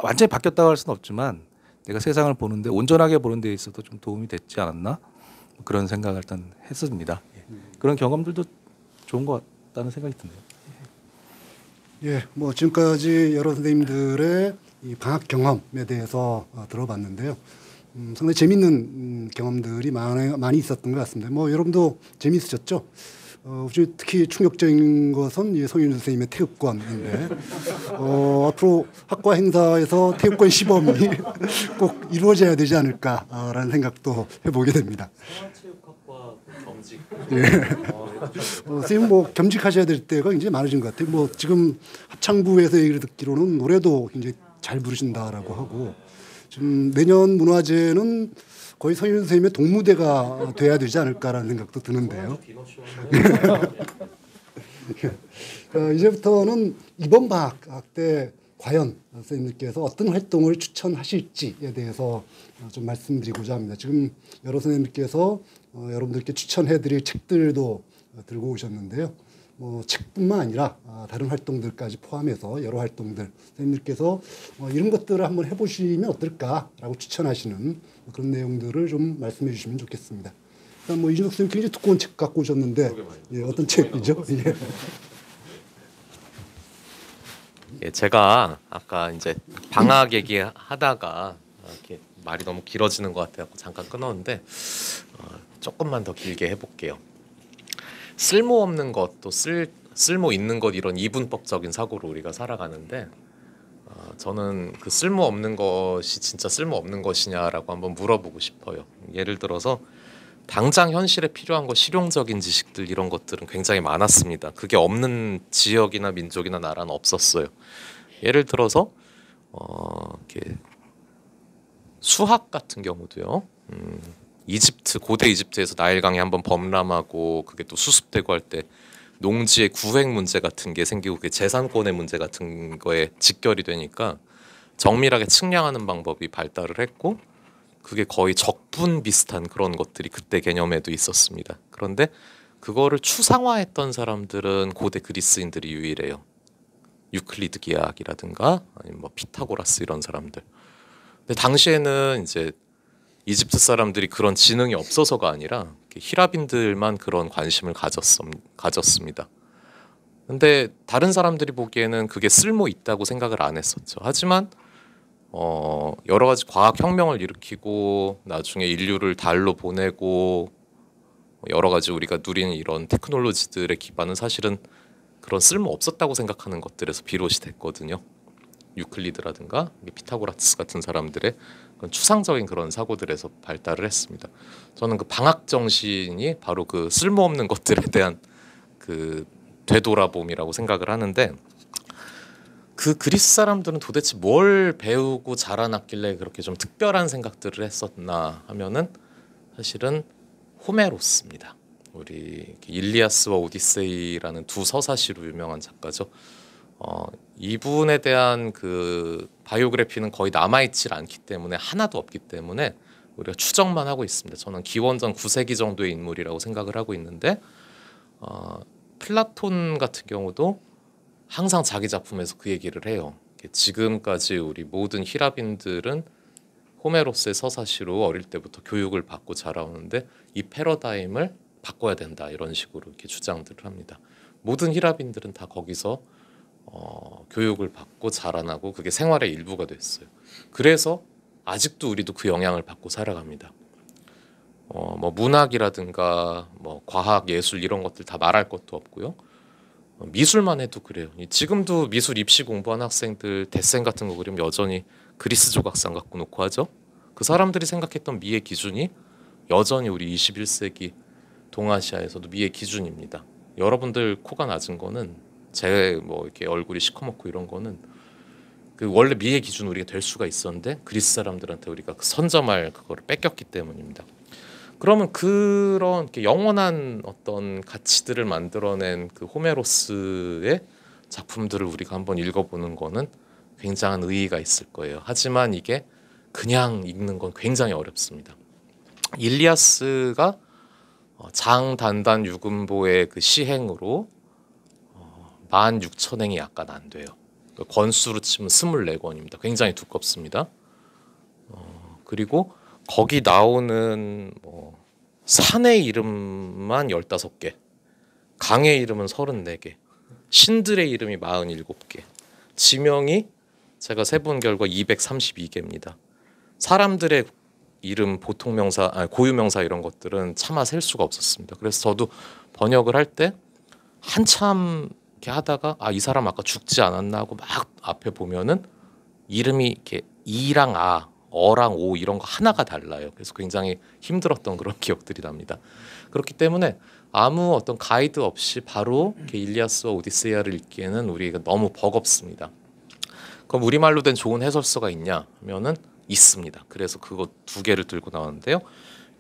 완전히 바뀌었다고 할 수는 없지만 내가 세상을 보는데 온전하게 보는 데 있어서 좀 도움이 됐지 않았나? 그런 생각을 일단 했습니다. 그런 경험들도 좋은 것 같다는 생각이 드네요. 예, 뭐 지금까지 여러 선생님들의 이 방학 경험에 대해서 들어봤는데요. 상당히 재밌는 경험들이 많이 있었던 것 같습니다. 뭐 여러분도 재미있으셨죠? 특히 충격적인 것은 성윤 선생님의 태극권인데 앞으로 학과 행사에서 태극권 시범이 꼭 이루어져야 되지 않을까라는 생각도 해보게 됩니다. 생활체육학과 겸직. 예. 선생님 뭐 겸직하셔야 될 때가 굉장히 많으신 것 같아요. 뭐 지금 합창부에서 얘기를 듣기로는 노래도 굉장히 잘 부르신다라고 하고 지금 내년 문화제는 거의 성윤 선생님의 동무대가 돼야 되지 않을까라는 생각도 드는데요. 이제부터는 이번 방학 때 과연 선생님께서 어떤 활동을 추천하실지에 대해서 좀 말씀드리고자 합니다. 지금 여러 선생님께서 여러분들께 추천해드릴 책들도 들고 오셨는데요. 뭐 책뿐만 아니라 다른 활동들까지 포함해서 여러 활동들 선생님들께서 이런 것들을 한번 해보시면 어떨까라고 추천하시는 그런 내용들을 좀 말씀해 주시면 좋겠습니다. 일단 뭐 이준석 선생님 굉장히 두꺼운 책 갖고 오셨는데 예, 어떤 책이죠? 예. 예, 제가 아까 이제 방학 얘기하다가 이렇게 말이 너무 길어지는 것 같아서 잠깐 끊었는데 조금만 더 길게 해볼게요. 쓸모없는 것도 쓸모 있는 것 이런 이분법적인 사고로 우리가 살아가는데 저는 그 쓸모없는 것이 진짜 쓸모없는 것이냐라고 한번 물어보고 싶어요. 예를 들어서 당장 현실에 필요한 거 실용적인 지식들 이런 것들은 굉장히 많았습니다. 그게 없는 지역이나 민족이나 나라는 없었어요. 예를 들어서 이렇게 수학 같은 경우도요. 이집트 고대 이집트에서 나일강이 한번 범람하고 그게 또 수습되고 할 때 농지의 구획 문제 같은 게 생기고 그게 재산권의 문제 같은 거에 직결이 되니까 정밀하게 측량하는 방법이 발달을 했고 그게 거의 적분 비슷한 그런 것들이 그때 개념에도 있었습니다. 그런데 그거를 추상화했던 사람들은 고대 그리스인들이 유일해요. 유클리드 기하학이라든가 아니면 뭐 피타고라스 이런 사람들. 근데 당시에는 이제 이집트 사람들이 그런 지능이 없어서가 아니라 히라빈들만 그런 관심을 가졌습니다. 근데 다른 사람들이 보기에는 그게 쓸모 있다고 생각을 안 했었죠. 하지만 여러 가지 과학 혁명을 일으키고 나중에 인류를 달로 보내고 여러 가지 우리가 누리는 이런 테크놀로지들의 기반은 사실은 그런 쓸모 없었다고 생각하는 것들에서 비롯이 됐거든요. 유클리드라든가 피타고라스 같은 사람들의 그런 추상적인 그런 사고들에서 발달을 했습니다. 저는 그 방학 정신이 바로 그 쓸모없는 것들에 대한 그 되돌아봄이라고 생각을 하는데 그 그리스 사람들은 도대체 뭘 배우고 자라났길래 그렇게 좀 특별한 생각들을 했었나 하면은 사실은 호메로스입니다. 우리 일리아스와 오디세이라는 두 서사시로 유명한 작가죠. 이분에 대한 그 바이오그래피는 거의 남아있질 않기 때문에 하나도 없기 때문에 우리가 추정만 하고 있습니다. 저는 기원전 9세기 정도의 인물이라고 생각을 하고 있는데 플라톤 같은 경우도 항상 자기 작품에서 그 얘기를 해요. 지금까지 우리 모든 히라빈들은 호메로스의 서사시로 어릴 때부터 교육을 받고 자라오는데 이 패러다임을 바꿔야 된다 이런 식으로 이렇게 주장들을 합니다. 모든 히라빈들은 다 거기서 교육을 받고 자라나고 그게 생활의 일부가 됐어요. 그래서 아직도 우리도 그 영향을 받고 살아갑니다. 뭐 문학이라든가 뭐 과학, 예술 이런 것들 다 말할 것도 없고요. 미술만 해도 그래요. 지금도 미술 입시 공부한 학생들 데센 같은 거 그리면 여전히 그리스 조각상 갖고 놓고 하죠. 그 사람들이 생각했던 미의 기준이 여전히 우리 21세기 동아시아에서도 미의 기준입니다. 여러분들 코가 낮은 거는 제 뭐 이렇게 얼굴이 시커멓고 이런 거는 그 원래 미의 기준 우리가 될 수가 있었는데 그리스 사람들한테 우리가 선점할 그거를 뺏겼기 때문입니다. 그러면 그런 영원한 어떤 가치들을 만들어낸 그 호메로스의 작품들을 우리가 한번 읽어보는 거는 굉장한 의의가 있을 거예요. 하지만 이게 그냥 읽는 건 굉장히 어렵습니다. 일리아스가 장단단 유금보의 그 시행으로 16,000행이 약간 안 돼요. 권수로 치면 24권입니다. 굉장히 두껍습니다. 그리고 거기 나오는 뭐 산의 이름만 15개, 강의 이름은 34개, 신들의 이름이 47개, 지명이 제가 세본 결과 232개입니다. 사람들의 이름, 보통명사, 고유명사 이런 것들은 차마 셀 수가 없었습니다. 그래서 저도 번역을 할 때 한참 이렇게 하다가 이 사람 아까 죽지 않았나 하고 막 앞에 보면은 이름이 이렇게 이랑 아, 어랑 오 이런 거 하나가 달라요. 그래서 굉장히 힘들었던 그런 기억들이 납니다. 그렇기 때문에 아무 어떤 가이드 없이 바로 이렇게 일리아스와 오디세이아를 읽기에는 우리가 너무 버겁습니다. 그럼 우리말로 된 좋은 해설서가 있냐 하면은 있습니다. 그래서 그거 2개를 들고 나왔는데요.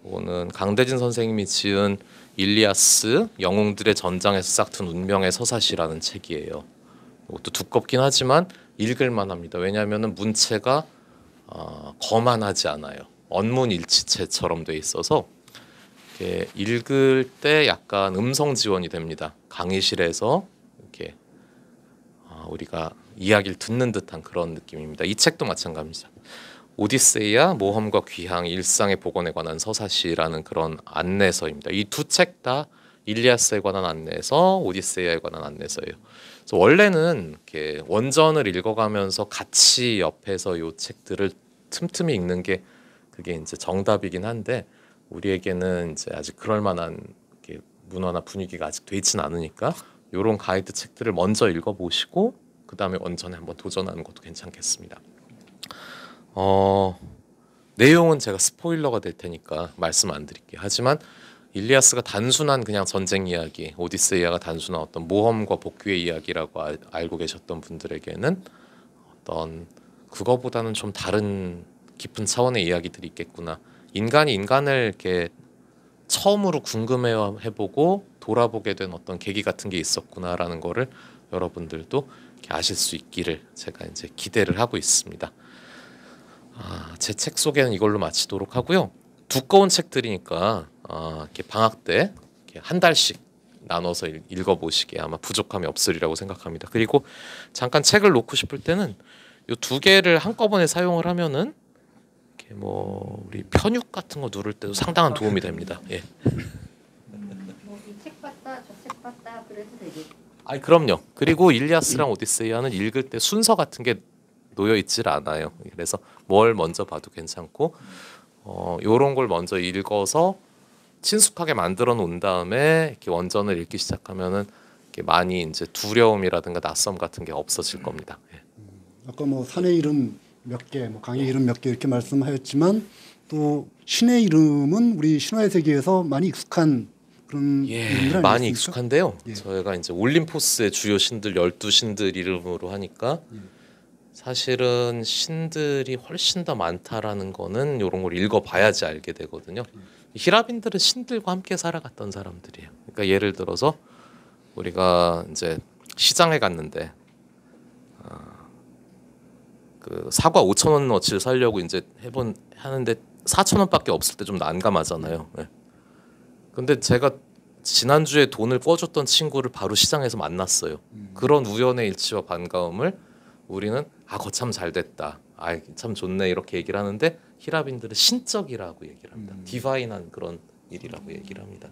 이거는 강대진 선생님이 지은 일리아스 영웅들의 전장에서 싹튼 운명의 서사시라는 책이에요. 이것도 두껍긴 하지만 읽을만 합니다. 왜냐하면 문체가 거만하지 않아요. 언문일치체처럼 돼 있어서 이렇게 읽을 때 약간 음성 지원이 됩니다. 강의실에서 이렇게 우리가 이야기를 듣는 듯한 그런 느낌입니다. 이 책도 마찬가지입니다. 오디세이아, 모험과 귀향, 일상의 복원에 관한 서사시라는 그런 안내서입니다. 이 두 책 다 일리아스에 관한 안내서, 오디세이아에 관한 안내서예요. 그래서 원래는 이렇게 원전을 읽어가면서 같이 옆에서 이 책들을 틈틈이 읽는 게 그게 이제 정답이긴 한데 우리에게는 이제 아직 그럴 만한 문화나 분위기가 아직 돼 있지는 않으니까 이런 가이드 책들을 먼저 읽어보시고 그 다음에 원전에 한번 도전하는 것도 괜찮겠습니다. 내용은 제가 스포일러가 될 테니까 말씀 안 드릴게요. 하지만 일리아스가 단순한 그냥 전쟁 이야기, 오디세이아가 단순한 어떤 모험과 복귀의 이야기라고 알고 계셨던 분들에게는 어떤 그거보다는 좀 다른 깊은 차원의 이야기들이 있겠구나. 인간이 인간을 이렇게 처음으로 궁금해해보고 돌아보게 된 어떤 계기 같은 게 있었구나라는 거를 여러분들도 이렇게 아실 수 있기를 제가 이제 기대를 하고 있습니다. 제 책 소개는 이걸로 마치도록 하고요. 두꺼운 책들이니까 이렇게 방학 때 이렇게 한 달씩 나눠서 읽어보시기에 아마 부족함이 없으리라고 생각합니다. 그리고 잠깐 책을 놓고 싶을 때는 이 두 개를 한꺼번에 사용을 하면은 이렇게 뭐 우리 편육 같은 거 누를 때도 상당한 도움이 됩니다. 예. 이 책 봤다, 저 책 봤다 그래도 되겠. 그럼요. 그리고 일리아스랑 오디세이아는 읽을 때 순서 같은 게 놓여 있질 않아요. 그래서 뭘 먼저 봐도 괜찮고 요런 걸 먼저 읽어서 친숙하게 만들어 놓은 다음에 이렇게 원전을 읽기 시작하면은 이렇게 많이 이제 두려움이라든가 낯섦 같은 게 없어질 겁니다. 예. 아까 뭐 산의 이름 몇 개, 뭐 강의 이름 몇 개 이렇게 말씀하였지만 또 신의 이름은 우리 신화의 세계에서 많이 익숙한 그런 이름들 많이 아니겠습니까? 익숙한데요. 예. 저희가 이제 올림포스의 주요 신들 12신들 이름으로 하니까 사실은 신들이 훨씬 더 많다라는 거는 이런 걸 읽어봐야지 알게 되거든요. 히라빈들은 신들과 함께 살아갔던 사람들이에요. 그러니까 예를 들어서 우리가 이제 시장에 갔는데 그 사과 5,000원어치를 사려고 이제 하는데 4,000원밖에 없을 때 좀 난감하잖아요. 네. 근데 제가 지난주에 돈을 꿔줬던 친구를 바로 시장에서 만났어요. 그런 우연의 일치와 반가움을 우리는 거참 잘 됐다. 참 좋네 이렇게 얘기를 하는데 히라빈들은 신적이라고 얘기를 합니다. 디바인한 그런 일이라고 얘기를 합니다.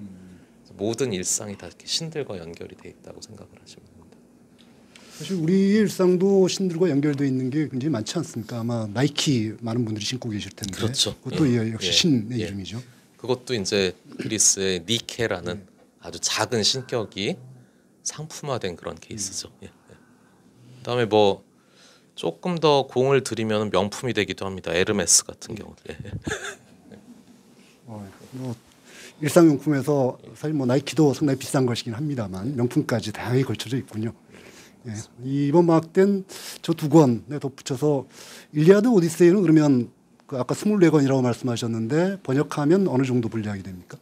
모든 일상이 다 이렇게 신들과 연결이 돼 있다고 생각을 하시면 됩니다. 사실 우리 일상도 신들과 연결되어 있는 게 굉장히 많지 않습니까? 아마 나이키 많은 분들이 신고 계실 텐데 그렇죠. 그것도 역시 신의 이름이죠. 그것도 이제 그리스의 니케라는 아주 작은 신격이 상품화된 그런 케이스죠. 그다음에 뭐 조금 더 공을 들이면 명품이 되기도 합니다. 에르메스 같은 경우. 뭐 일상용품에서 사실 뭐 나이키도 상당히 비싼 것이긴 합니다만 명품까지 다양하게 걸쳐져 있군요. 예. 이번 방학 땐 저 두 권에 덧붙여서 일리아드 오디세이는 그러면 그 아까 24권이라고 말씀하셨는데 번역하면 어느 정도 분량이 됩니까?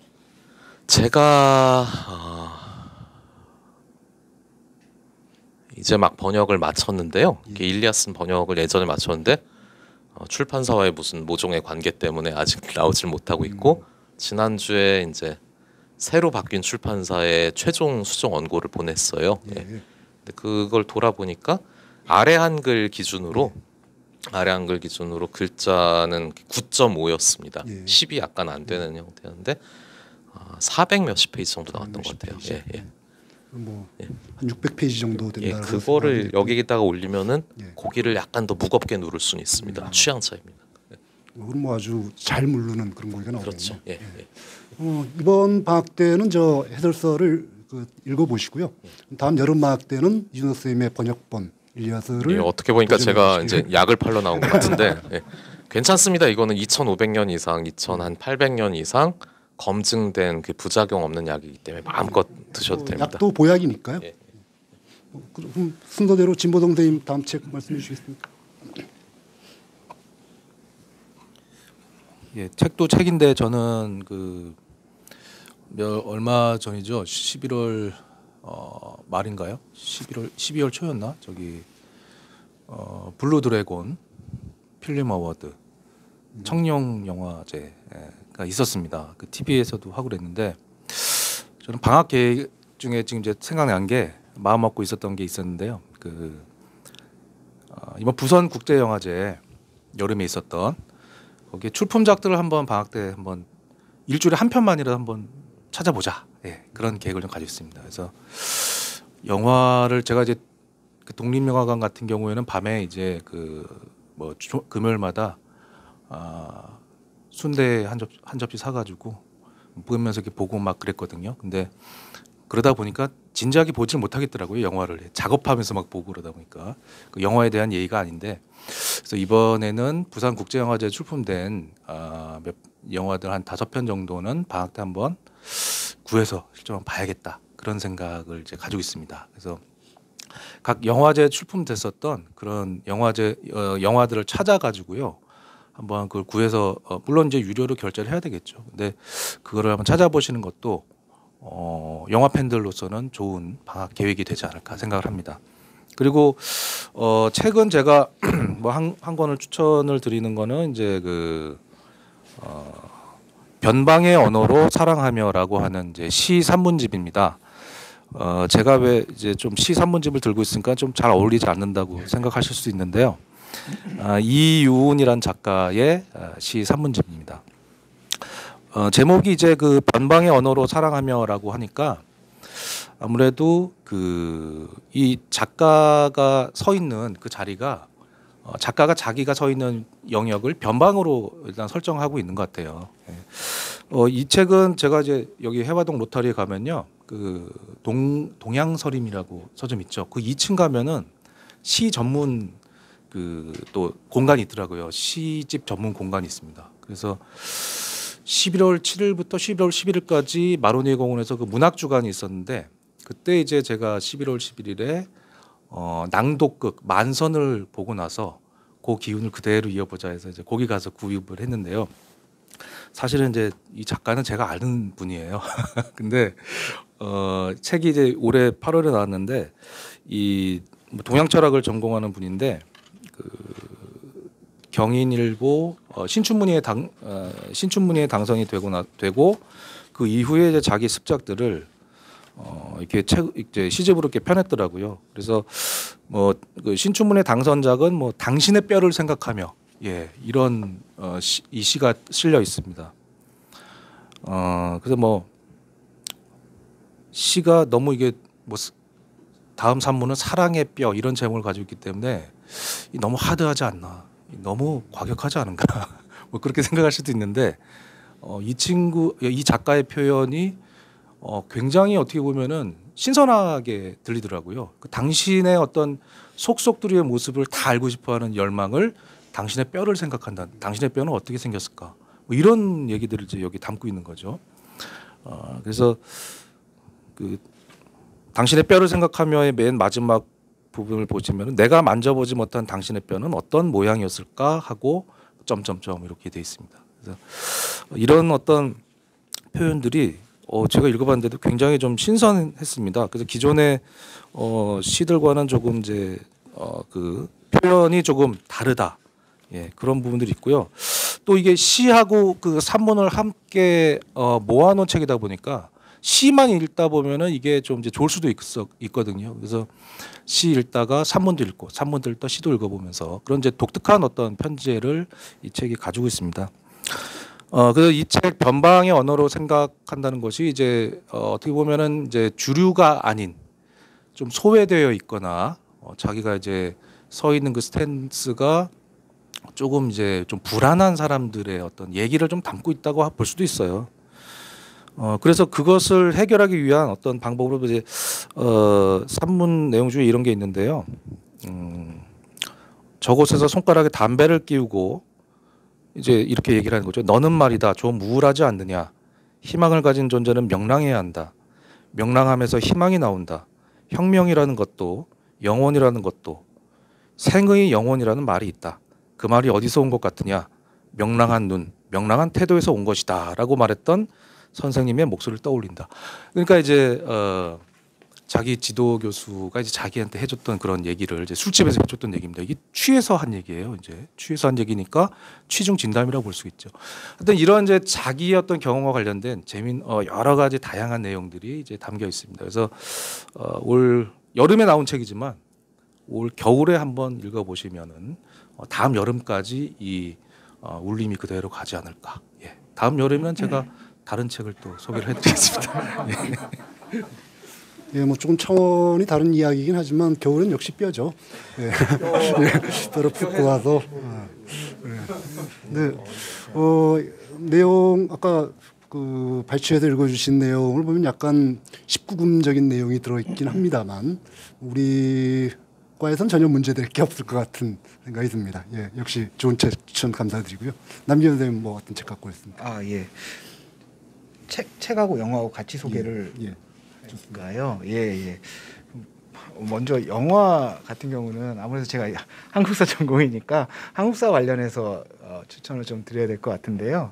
제가 이제 막 번역을 마쳤는데요. 일리아스는 번역을 예전에 마쳤는데 출판사와의 무슨 모종의 관계 때문에 아직 나오질 못하고 있고 지난주에 이제 새로 바뀐 출판사에 최종 수정 원고를 보냈어요. 근데 그걸 돌아보니까 아래 한글 기준으로 글자는 9.5였습니다. 10이 약간 안 되는 형태였는데 400 몇십 페이지 정도 나왔던 것 같아요. 뭐 한 600페이지 정도 된다. 그거를 여기다가 올리면은 고기를 약간 더 무겁게 누를 수는 있습니다. 취향 차이입니다. 그럼 뭐 아주 잘 물르는 그런 고기가 나오네요. 그렇죠. 이번 방학 때는 저 해설서를 읽어보시고요. 다음 여름 방학 때는 이준호 선생님의 번역본 일리아스를 어떻게 보니까 제가 보시고요. 이제 약을 팔러 나온 것 같은데 괜찮습니다. 이거는 2,500년 이상, 2,800년 이상 검증된 그 부작용 없는 약이기 때문에 마음껏 드셔도 됩니다. 약도 보약이니까요. 그럼 순서대로 진보동 선생님 다음 책 말씀해 주시겠습니까? 예, 책도 책인데 저는 얼마 전이죠. 11월 말인가요? 12월 초였나? 블루 드래곤 필름 어워드 청룡 영화제가 있었습니다. 그 TV에서도 하고 그랬는데 저는 방학 계획 중에 지금 이제 생각난 게 마음 먹고 있었던 게 있었는데요. 이번 부산 국제 영화제 여름에 있었던 거기에 출품작들을 한번 방학 때 한번 일주일에 한 편만이라도 한번 찾아보자. 그런 계획을 좀 가지고 있습니다. 그래서 영화를 제가 이제 그 독립영화관 같은 경우에는 밤에 이제 금요일마다 순대 한 접시 사가지고 보면서 이렇게 보고 막 그랬거든요. 근데 그러다 보니까 진지하게 보질 못하겠더라고요. 영화를 작업하면서 막 보고 그러다 보니까 그 영화에 대한 예의가 아닌데, 그래서 이번에는 부산국제영화제에 출품된 몇 영화들 한 5편 정도는 방학 때 한번 구해서 실제 한번 봐야겠다 그런 생각을 이제 가지고 있습니다. 그래서 각 영화제에 출품됐었던 그런 영화들을 찾아가지고요. 한번 그걸 구해서 물론 이제 유료로 결제를 해야 되겠죠. 근데 그거를 한번 찾아보시는 것도 영화 팬들로서는 좋은 방학 계획이 되지 않을까 생각을 합니다. 그리고 최근 제가 뭐 한 권을 추천을 드리는 거는 이제 그 변방의 언어로 사랑하며라고 하는 이제 시 산문집입니다. 제가 왜 이제 좀 시 산문집을 들고 있으니까 좀 잘 어울리지 않는다고 생각하실 수 있는데요. 이유은이란 작가의 시 산문집입니다. 제목이 이제 그 변방의 언어로 사랑하며라고 하니까 아무래도 그 이 작가가 서 있는 그 자리가 작가가 자기가 서 있는 영역을 변방으로 일단 설정하고 있는 것 같아요. 이 책은 제가 이제 여기 해화동 로타리에 가면요, 그 동양서림이라고 서점 있죠. 그 2층 가면은 시 전문 그 또 공간이 있더라고요. 시집 전문 공간이 있습니다. 그래서 11월 7일부터 11월 11일까지 마로니에 공원에서 그 문학 주간이 있었는데, 그때 이제 제가 11월 11일에 낭독극 만선을 보고 나서 그 기운을 그대로 이어보자 해서 이제 거기 가서 구입을 했는데요. 사실은 이제 이 작가는 제가 아는 분이에요. 근데 책이 이제 올해 8월에 나왔는데 이 동양 철학을 전공하는 분인데 그 경인일보 신춘문예에 당선이 되고 그 이후에 이제 자기 습작들을 이렇게 이제 시집으로 이렇게 펴냈더라고요. 그래서 뭐 그 신춘문예 당선작은 뭐 당신의 뼈를 생각하며, 이런 이 시가 실려 있습니다. 그래서 뭐 시가 너무 이게 뭐 다음 산문은 사랑의 뼈 이런 제목을 가지고 있기 때문에 너무 하드하지 않나, 너무 과격하지 않은가 뭐 그렇게 생각할 수도 있는데, 이 작가의 표현이 굉장히 어떻게 보면은 신선하게 들리더라고요. 그 당신의 어떤 속속들이의 모습을 다 알고 싶어하는 열망을 당신의 뼈를 생각한다. 당신의 뼈는 어떻게 생겼을까? 뭐 이런 얘기들을 이제 여기 담고 있는 거죠. 그래서 그 당신의 뼈를 생각하며의 맨 마지막 부분을 보시면 내가 만져보지 못한 당신의 뼈는 어떤 모양이었을까 하고 점점점 이렇게 돼 있습니다. 그래서 이런 어떤 표현들이 제가 읽어봤는데도 굉장히 좀 신선했습니다. 그래서 기존의 시들과는 조금 이제 그 표현이 조금 다르다, 그런 부분들이 있고요. 또 이게 시하고 그 산문을 함께 모아놓은 책이다 보니까 시만 읽다 보면은 이게 좀 이제 좋을 수도 있거든요. 그래서 시 읽다가 산문도 읽고 산문도 읽다 시도 읽어보면서 그런 이제 독특한 어떤 편지를 이 책이 가지고 있습니다. 그래서 이 책 변방의 언어로 생각한다는 것이 이제 어떻게 보면은 이제 주류가 아닌 좀 소외되어 있거나 자기가 이제 서 있는 그 스탠스가 조금 이제 좀 불안한 사람들의 어떤 얘기를 좀 담고 있다고 볼 수도 있어요. 그래서 그것을 해결하기 위한 어떤 방법으로 이제 산문 내용 중에 이런 게 있는데요. 저곳에서 손가락에 담배를 끼우고 이제 이렇게 얘기를 하는 거죠. 너는 말이다 좀 우울하지 않느냐. 희망을 가진 존재는 명랑해야 한다. 명랑함에서 희망이 나온다. 혁명이라는 것도 영혼이라는 것도 생의 영혼이라는 말이 있다. 그 말이 어디서 온 것 같으냐. 명랑한 눈, 명랑한 태도에서 온 것이다 라고 말했던 선생님의 목소리를 떠올린다. 그러니까 이제 자기 지도 교수가 이제 자기한테 해줬던 그런 얘기를 이제 술집에서 해줬던 얘기입니다. 이게 취해서 한 얘기예요. 이제 취해서 한 얘기니까 취중 진담이라고 볼 수 있죠. 하여튼 이런 이제 자기의 어떤 경험과 관련된 여러 가지 다양한 내용들이 이제 담겨 있습니다. 그래서 올 여름에 나온 책이지만 올 겨울에 한번 읽어보시면은 다음 여름까지 이 울림이 그대로 가지 않을까. 다음 여름에는 제가 다른 책을 또 소개를 해드리겠습니다. 뭐 조금 차원이 다른 이야기이긴 하지만 겨울은 역시 뼈죠. 뼈로 푹 고아서 네, 내용 아까 그 발췌해서 읽어주신 내용을 보면 약간 19금적인 내용이 들어있긴 합니다만 우리 과에선 전혀 문제될 게 없을 것 같은 생각이 듭니다. 예, 역시 좋은 책 추천 감사드리고요. 남기현 선생님 뭐 어떤 책 갖고 있습니까? 아 예. 책하고 영화하고 같이 소개를 예, 좋습니까요? 예 예. 먼저 영화 같은 경우는 아무래도 제가 한국사 전공이니까 한국사 관련해서 추천을 좀 드려야 될 것 같은데요.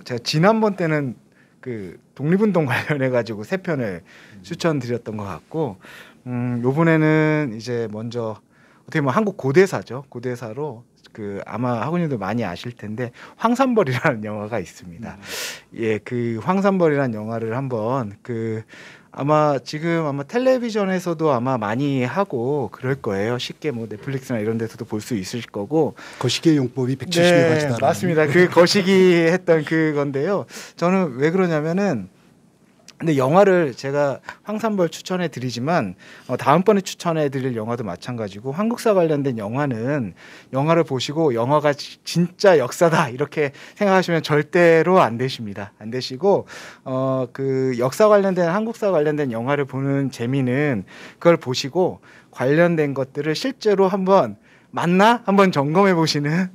제가 지난번 때는 그 독립운동 관련해 가지고 3편을 추천드렸던 것 같고, 요번에는 이제 먼저 어떻게 보면 한국 고대사죠. 고대사로 그 아마 학우님들 많이 아실 텐데 황산벌이라는 영화가 있습니다. 예, 그 황산벌이라는 영화를 한번 아마 텔레비전에서도 아마 많이 하고 그럴 거예요. 쉽게 뭐 넷플릭스나 이런 데서도 볼 수 있을 거고. 거시기의 용법이 170여 가지다. 맞습니다. 그 거시기 했던 그건데요. 저는 왜 그러냐면은 근데 영화를 제가 황산벌 추천해 드리지만 다음번에 추천해 드릴 영화도 마찬가지고 한국사 관련된 영화는 영화를 보시고 영화가 진짜 역사다 이렇게 생각하시면 절대로 안 되십니다. 안 되시고 그 역사 관련된 한국사 관련된 영화를 보는 재미는 그걸 보시고 관련된 것들을 실제로 한번 맞나? 한번 점검해 보시는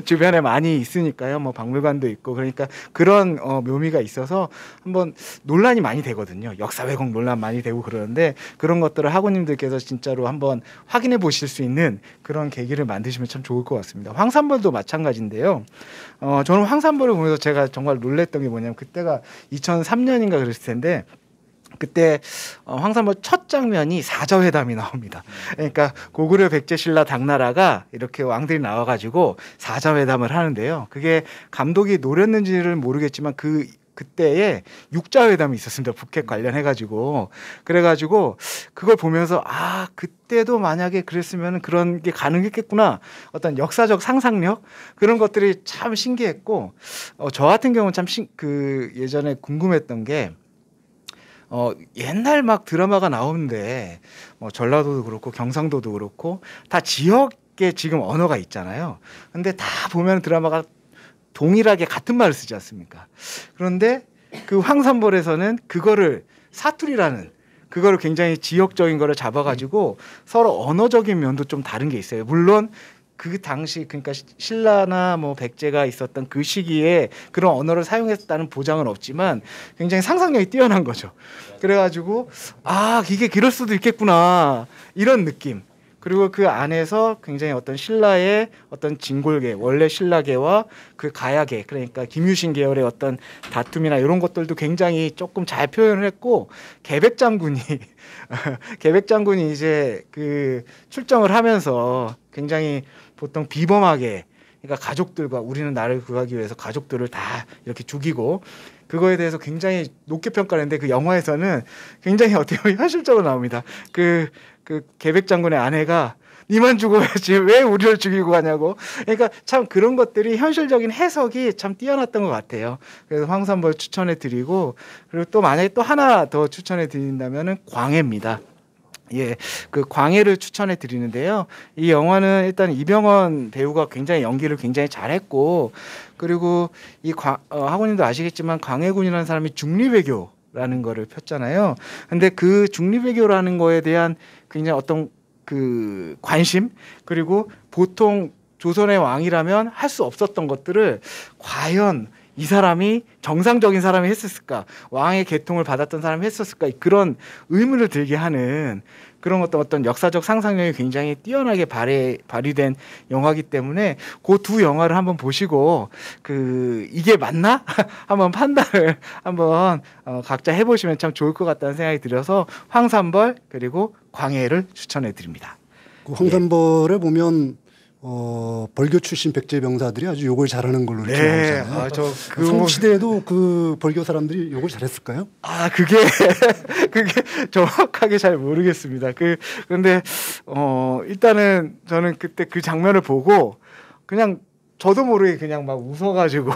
주변에 많이 있으니까요. 뭐 박물관도 있고 그러니까 그런 묘미가 있어서 한번 논란이 많이 되거든요. 역사 왜곡 논란 많이 되고 그러는데 그런 것들을 학우님들께서 진짜로 한번 확인해 보실 수 있는 그런 계기를 만드시면 참 좋을 것 같습니다. 황산벌도 마찬가지인데요. 저는 황산벌을 보면서 제가 정말 놀랬던 게 뭐냐면 그때가 2003년인가 그랬을 텐데 그때 황산벌 첫 장면이 사자회담이 나옵니다. 그러니까 고구려 백제 신라 당나라가 이렇게 왕들이 나와가지고 사자회담을 하는데요. 그게 감독이 노렸는지를 모르겠지만 그때에 육자회담이 있었습니다. 북핵 관련해가지고 그래가지고 그걸 보면서 그때도 만약에 그랬으면 그런 게 가능했겠구나. 어떤 역사적 상상력 그런 것들이 참 신기했고 저 같은 경우는 참 예전에 궁금했던 게 옛날 막 드라마가 나오는데 뭐 전라도도 그렇고 경상도도 그렇고 다 지역의 지금 언어가 있잖아요. 근데 다 보면 드라마가 동일하게 같은 말을 쓰지 않습니까? 그런데 그 황산벌에서는 그거를 사투리라는 그거를 굉장히 지역적인 거를 잡아가지고 서로 언어적인 면도 좀 다른 게 있어요. 물론 그 당시 그러니까 신라나 뭐 백제가 있었던 그 시기에 그런 언어를 사용했다는 보장은 없지만 굉장히 상상력이 뛰어난 거죠. 그래가지고 이게 그럴 수도 있겠구나 이런 느낌. 그리고 그 안에서 굉장히 어떤 신라의 어떤 진골계 원래 신라계와 그 가야계 그러니까 김유신 계열의 어떤 다툼이나 이런 것들도 굉장히 조금 잘 표현을 했고 계백 장군이 이제 그 출정을 하면서 굉장히 보통 비범하게 그러니까 가족들과 우리는 나를 구하기 위해서 가족들을 다 이렇게 죽이고 그거에 대해서 굉장히 높게 평가를 했는데 그 영화에서는 굉장히 어떻게 보면 현실적으로 나옵니다. 그 계백 장군의 아내가 니만 죽어야지 왜 우리를 죽이고 가냐고. 그러니까 참 그런 것들이 현실적인 해석이 참 뛰어났던 것 같아요. 그래서 황산벌 추천해 드리고 그리고 또 만약에 또 하나 더 추천해 드린다면은 광해입니다. 예, 그 광해를 추천해 드리는데요. 이 영화는 일단 이병헌 배우가 굉장히 연기를 굉장히 잘했고 그리고 학우님도 아시겠지만 광해군이라는 사람이 중리외교라는 거를 폈잖아요. 근데 그 중리외교라는 거에 대한 굉장히 어떤 그 관심 그리고 보통 조선의 왕이라면 할 수 없었던 것들을 과연 이 사람이 정상적인 사람이 했었을까 왕의 계통을 받았던 사람이 했었을까 그런 의문을 들게 하는 그런 어떤 역사적 상상력이 굉장히 뛰어나게 발휘된 영화이기 때문에 그 두 영화를 한번 보시고 이게 맞나 한번 판단을 한번 각자 해보시면 참 좋을 것 같다는 생각이 들어서 황산벌 그리고 광해를 추천해 드립니다. 그 황산벌에 보면 벌교 출신 백제 병사들이 아주 욕을 잘하는 걸로 이렇게 나오잖아요. 삼국시대에도 그 벌교 사람들이 욕을 잘했을까요? 그게 정확하게 잘 모르겠습니다. 그런데 일단은 저는 그때 그 장면을 보고 그냥 저도 모르게 그냥 막 웃어가지고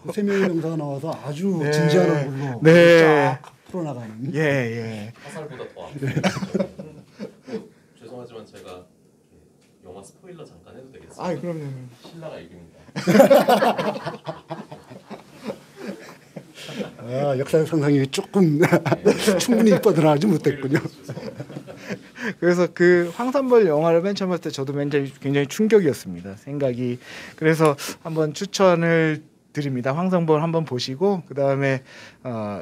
3명의 병사가 나와서 아주 진지한 얼굴로 쫙 풀어나가는. 예. 화살보다 더 죄송하지만 제가 영화 스포일러 잠깐 해도 되겠습니까? 아, 그럼요. 신라가 이깁니다. 아, 역사 상상이 조금 충분히 뻗어나가지 못했군요. 그래서 그 황산벌 영화를 맨 처음 봤을 때 저도 굉장히 충격이었습니다. 생각이. 그래서 한번 추천을 드립니다. 황산벌 한번 보시고 그 다음에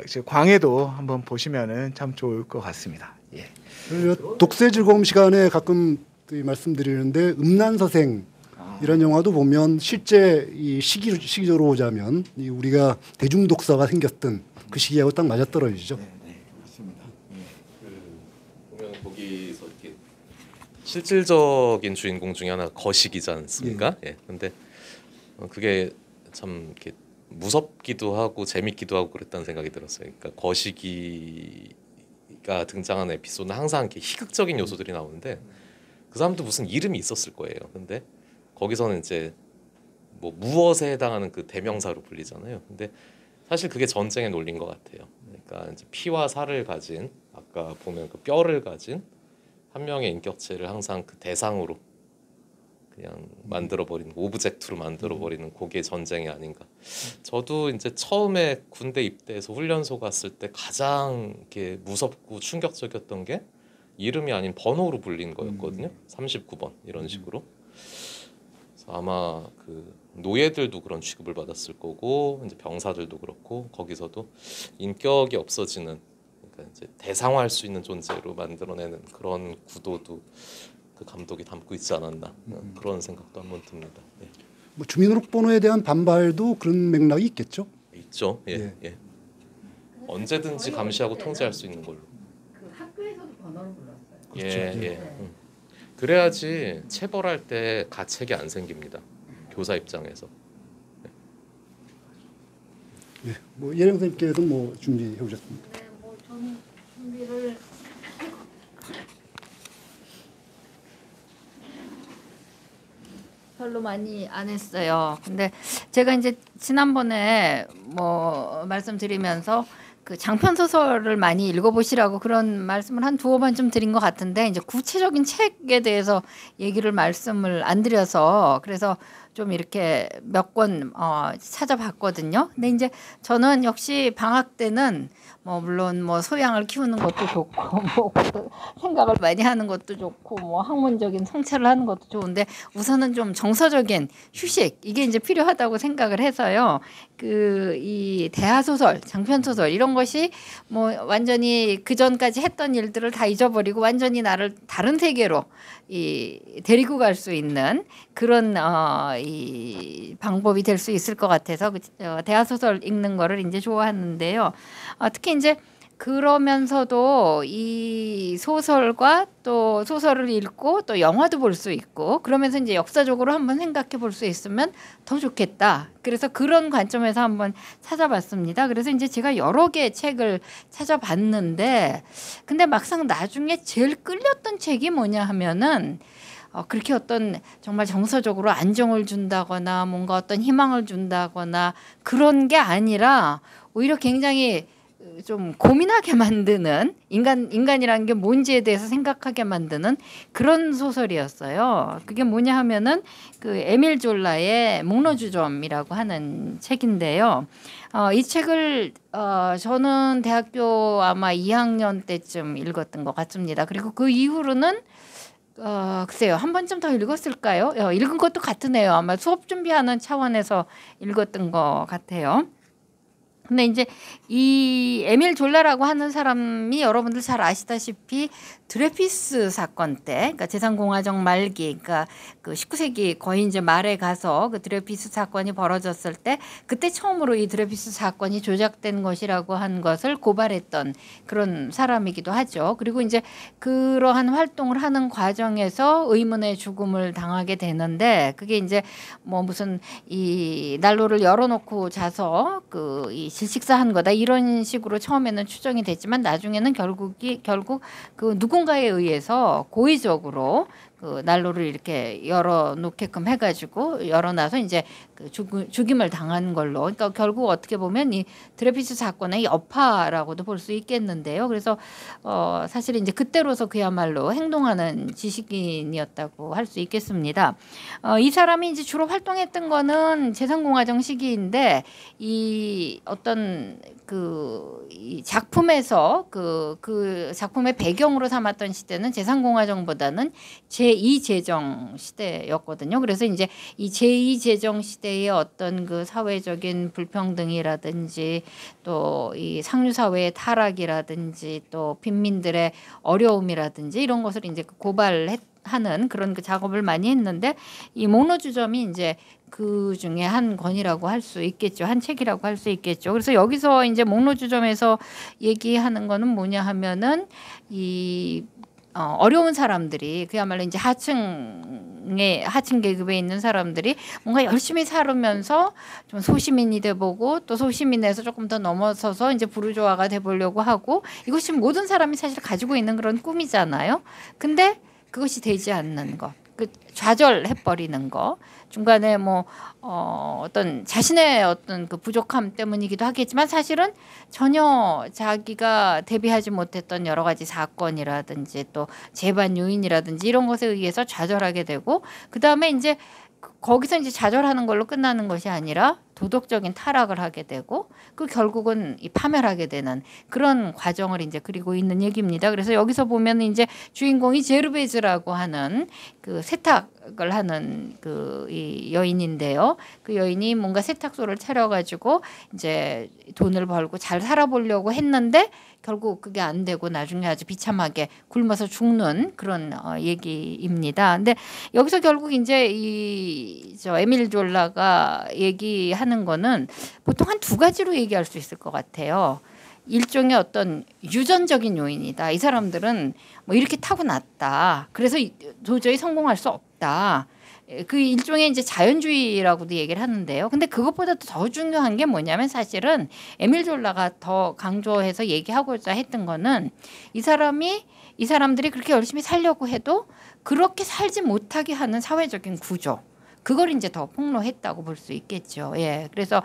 이제 광해도 한번 보시면은 참 좋을 것 같습니다. 예. 그리고 독서의 즐거움 시간에 가끔 말씀드리는데 음란서생 이런 영화도 보면 실제 이 시기적으로 보자면 우리가 대중 독서가 생겼던 그 시기하고 딱 맞아떨어지죠. 보면 거기서 이렇게 실질적인 주인공 중에 하나가 거식이지 않습니까? 예. 근데 그게 참 이렇게 무섭기도 하고 재밌기도 하고 그랬다는 생각이 들었어요. 그러니까 거식이가 등장하는 에피소드는 항상 이렇게 희극적인 요소들이 나오는데 그 사람도 무슨 이름이 있었을 거예요. 근데 거기서는 이제 뭐 무엇에 해당하는 그 대명사로 불리잖아요. 근데 사실 그게 전쟁의 논리인 것 같아요. 그러니까 이제 피와 살을 가진 아까 보면 그 뼈를 가진 한 명의 인격체를 항상 그 대상으로 그냥 만들어버리는 오브젝트로 만들어버리는 그게 전쟁이 아닌가. 저도 이제 처음에 군대 입대해서 훈련소 갔을 때 가장 이렇게 무섭고 충격적이었던 게 이름이 아닌 번호로 불린 거였거든요. 39번 이런 식으로. 그래서 아마 그 노예들도 그런 취급을 받았을 거고 이제 병사들도 그렇고 거기서도 인격이 없어지는 그러니까 이제 대상화할 수 있는 존재로 만들어내는 그런 구도도 그 감독이 담고 있지 않았나 그런 생각도 한번 듭니다. 네. 뭐 주민등록번호에 대한 반발도 그런 맥락이 있겠죠. 있죠. 예, 예. 언제든지 감시하고 통제할 수 있는 걸로. 그 학교에서도 번호를 불렀어요. 예, 예. 그래야지 체벌할 때 가책이 안 생깁니다. 교사 입장에서. 네, 뭐 예령 선생님께도 뭐 준비해 오셨습니다. 네, 뭐 저는 준비를 별로 많이 안 했어요. 근데 제가 이제 지난번에 뭐 말씀드리면서 그 장편 소설을 많이 읽어보시라고 그런 말씀을 한 두어 번 좀 드린 것 같은데 이제 구체적인 책에 대해서 얘기를 말씀을 안 드려서 그래서 좀 이렇게 몇 권 찾아봤거든요. 근데 이제 저는 역시 방학 때는 뭐 물론 뭐 소양을 키우는 것도 좋고 뭐 생각을 많이 하는 것도 좋고 뭐 학문적인 성찰을 하는 것도 좋은데 우선은 좀 정서적인 휴식 이게 이제 필요하다고 생각을 해서요. 그 이 대하 소설, 장편 소설 이런 것이 뭐 완전히 그 전까지 했던 일들을 다 잊어버리고 완전히 나를 다른 세계로 이 데리고 갈 수 있는 그런 이 방법이 될 수 있을 것 같아서 대하 소설 읽는 거를 이제 좋아하는데요. 특히 이제 그러면서도 이 소설과 또 소설을 읽고 또 영화도 볼 수 있고 그러면서 이제 역사적으로 한번 생각해 볼 수 있으면 더 좋겠다. 그래서 그런 관점에서 한번 찾아봤습니다. 그래서 이제 제가 여러 개의 책을 찾아봤는데 근데 막상 나중에 제일 끌렸던 책이 뭐냐 하면은 그렇게 어떤 정말 정서적으로 안정을 준다거나 뭔가 어떤 희망을 준다거나 그런 게 아니라 오히려 굉장히 좀 고민하게 만드는 인간이라는 게 뭔지에 대해서 생각하게 만드는 그런 소설이었어요. 그게 뭐냐 하면은 그 에밀 졸라의 목로주점이라고 하는 책인데요. 이 책을 저는 대학교 아마 2학년 때쯤 읽었던 것 같습니다. 그리고 그 이후로는 글쎄요 한 번쯤 더 읽었을까요? 읽은 것도 같으네요. 아마 수업 준비하는 차원에서 읽었던 것 같아요. 근데 이제 이 에밀 졸라라고 하는 사람이 여러분들 잘 아시다시피 드레피스 사건 때, 그러니까 제삼공화정 말기, 그러니까 그 19세기 거의 이제 말에 가서 그 드레피스 사건이 벌어졌을 때 그때 처음으로 이 드레피스 사건이 조작된 것이라고 한 것을 고발했던 그런 사람이기도 하죠. 그리고 이제 그러한 활동을 하는 과정에서 의문의 죽음을 당하게 되는데 그게 이제 뭐 무슨 이 난로를 열어놓고 자서 그 이 질식사한 거다 이런 식으로 처음에는 추정이 됐지만 나중에는 결국 그 누군가에 의해서 고의적으로 그 난로를 이렇게 열어놓게끔 해가지고 열어놔서 이제 그 죽임을 당한 걸로. 그러니까 결국 어떻게 보면 이 드레피스 사건의 여파라고도 볼 수 있겠는데요. 그래서 사실 이제 그때로서 그야말로 행동하는 지식인이었다고 할 수 있겠습니다. 이 사람이 이제 주로 활동했던 거는 재선공화정 시기인데 이 어떤 이 작품에서 그 작품의 배경으로 삼았던 시대는 재선공화정보다는 제2제정 시대였거든요. 그래서 이제 이 제2제정 시대의 어떤 그 사회적인 불평등이라든지 또 이 상류사회의 타락이라든지 또 빈민들의 어려움이라든지 이런 것을 이제 고발하는 그런 그 작업을 많이 했는데 이 목로주점이 이제 그 중에 한 권이라고 할 수 있겠죠. 한 책이라고 할 수 있겠죠. 그래서 여기서 이제 목로주점에서 얘기하는 거는 뭐냐 하면은 이 어려운 사람들이 그야말로 이제 하층 계급에 있는 사람들이 뭔가 열심히 살으면서 좀 소시민이 돼보고 또 소시민에서 조금 더 넘어서서 이제 부르주아가 돼보려고 하고 이것이 모든 사람이 사실 가지고 있는 그런 꿈이잖아요. 근데 그것이 되지 않는 것. 그 좌절해버리는 거 중간에 뭐 어떤 자신의 어떤 그 부족함 때문이기도 하겠지만 사실은 전혀 자기가 대비하지 못했던 여러 가지 사건이라든지 또 재반 요인이라든지 이런 것에 의해서 좌절하게 되고 그 다음에 이제 거기서 이제 좌절하는 걸로 끝나는 것이 아니라 도덕적인 타락을 하게 되고 그 결국은 파멸하게 되는 그런 과정을 이제 그리고 있는 얘기입니다. 그래서 여기서 보면 이제 주인공이 제르베즈라고 하는 그 세탁을 하는 이 여인인데요. 그 여인이 뭔가 세탁소를 차려가지고 이제 돈을 벌고 잘 살아보려고 했는데 결국 그게 안 되고 나중에 아주 비참하게 굶어서 죽는 그런 얘기입니다. 근데 여기서 결국 이제 에밀 졸라가 얘기하는 거는 보통 한 두 가지로 얘기할 수 있을 것 같아요. 일종의 어떤 유전적인 요인이다. 이 사람들은 뭐 이렇게 타고났다. 그래서 도저히 성공할 수 없다. 그 일종의 이제 자연주의라고도 얘기를 하는데요. 근데 그것보다도 더 중요한 게 뭐냐면 사실은 에밀 졸라가 더 강조해서 얘기하고자 했던 거는 이 사람들이 그렇게 열심히 살려고 해도 그렇게 살지 못하게 하는 사회적인 구조. 그걸 이제 더 폭로했다고 볼 수 있겠죠. 예. 그래서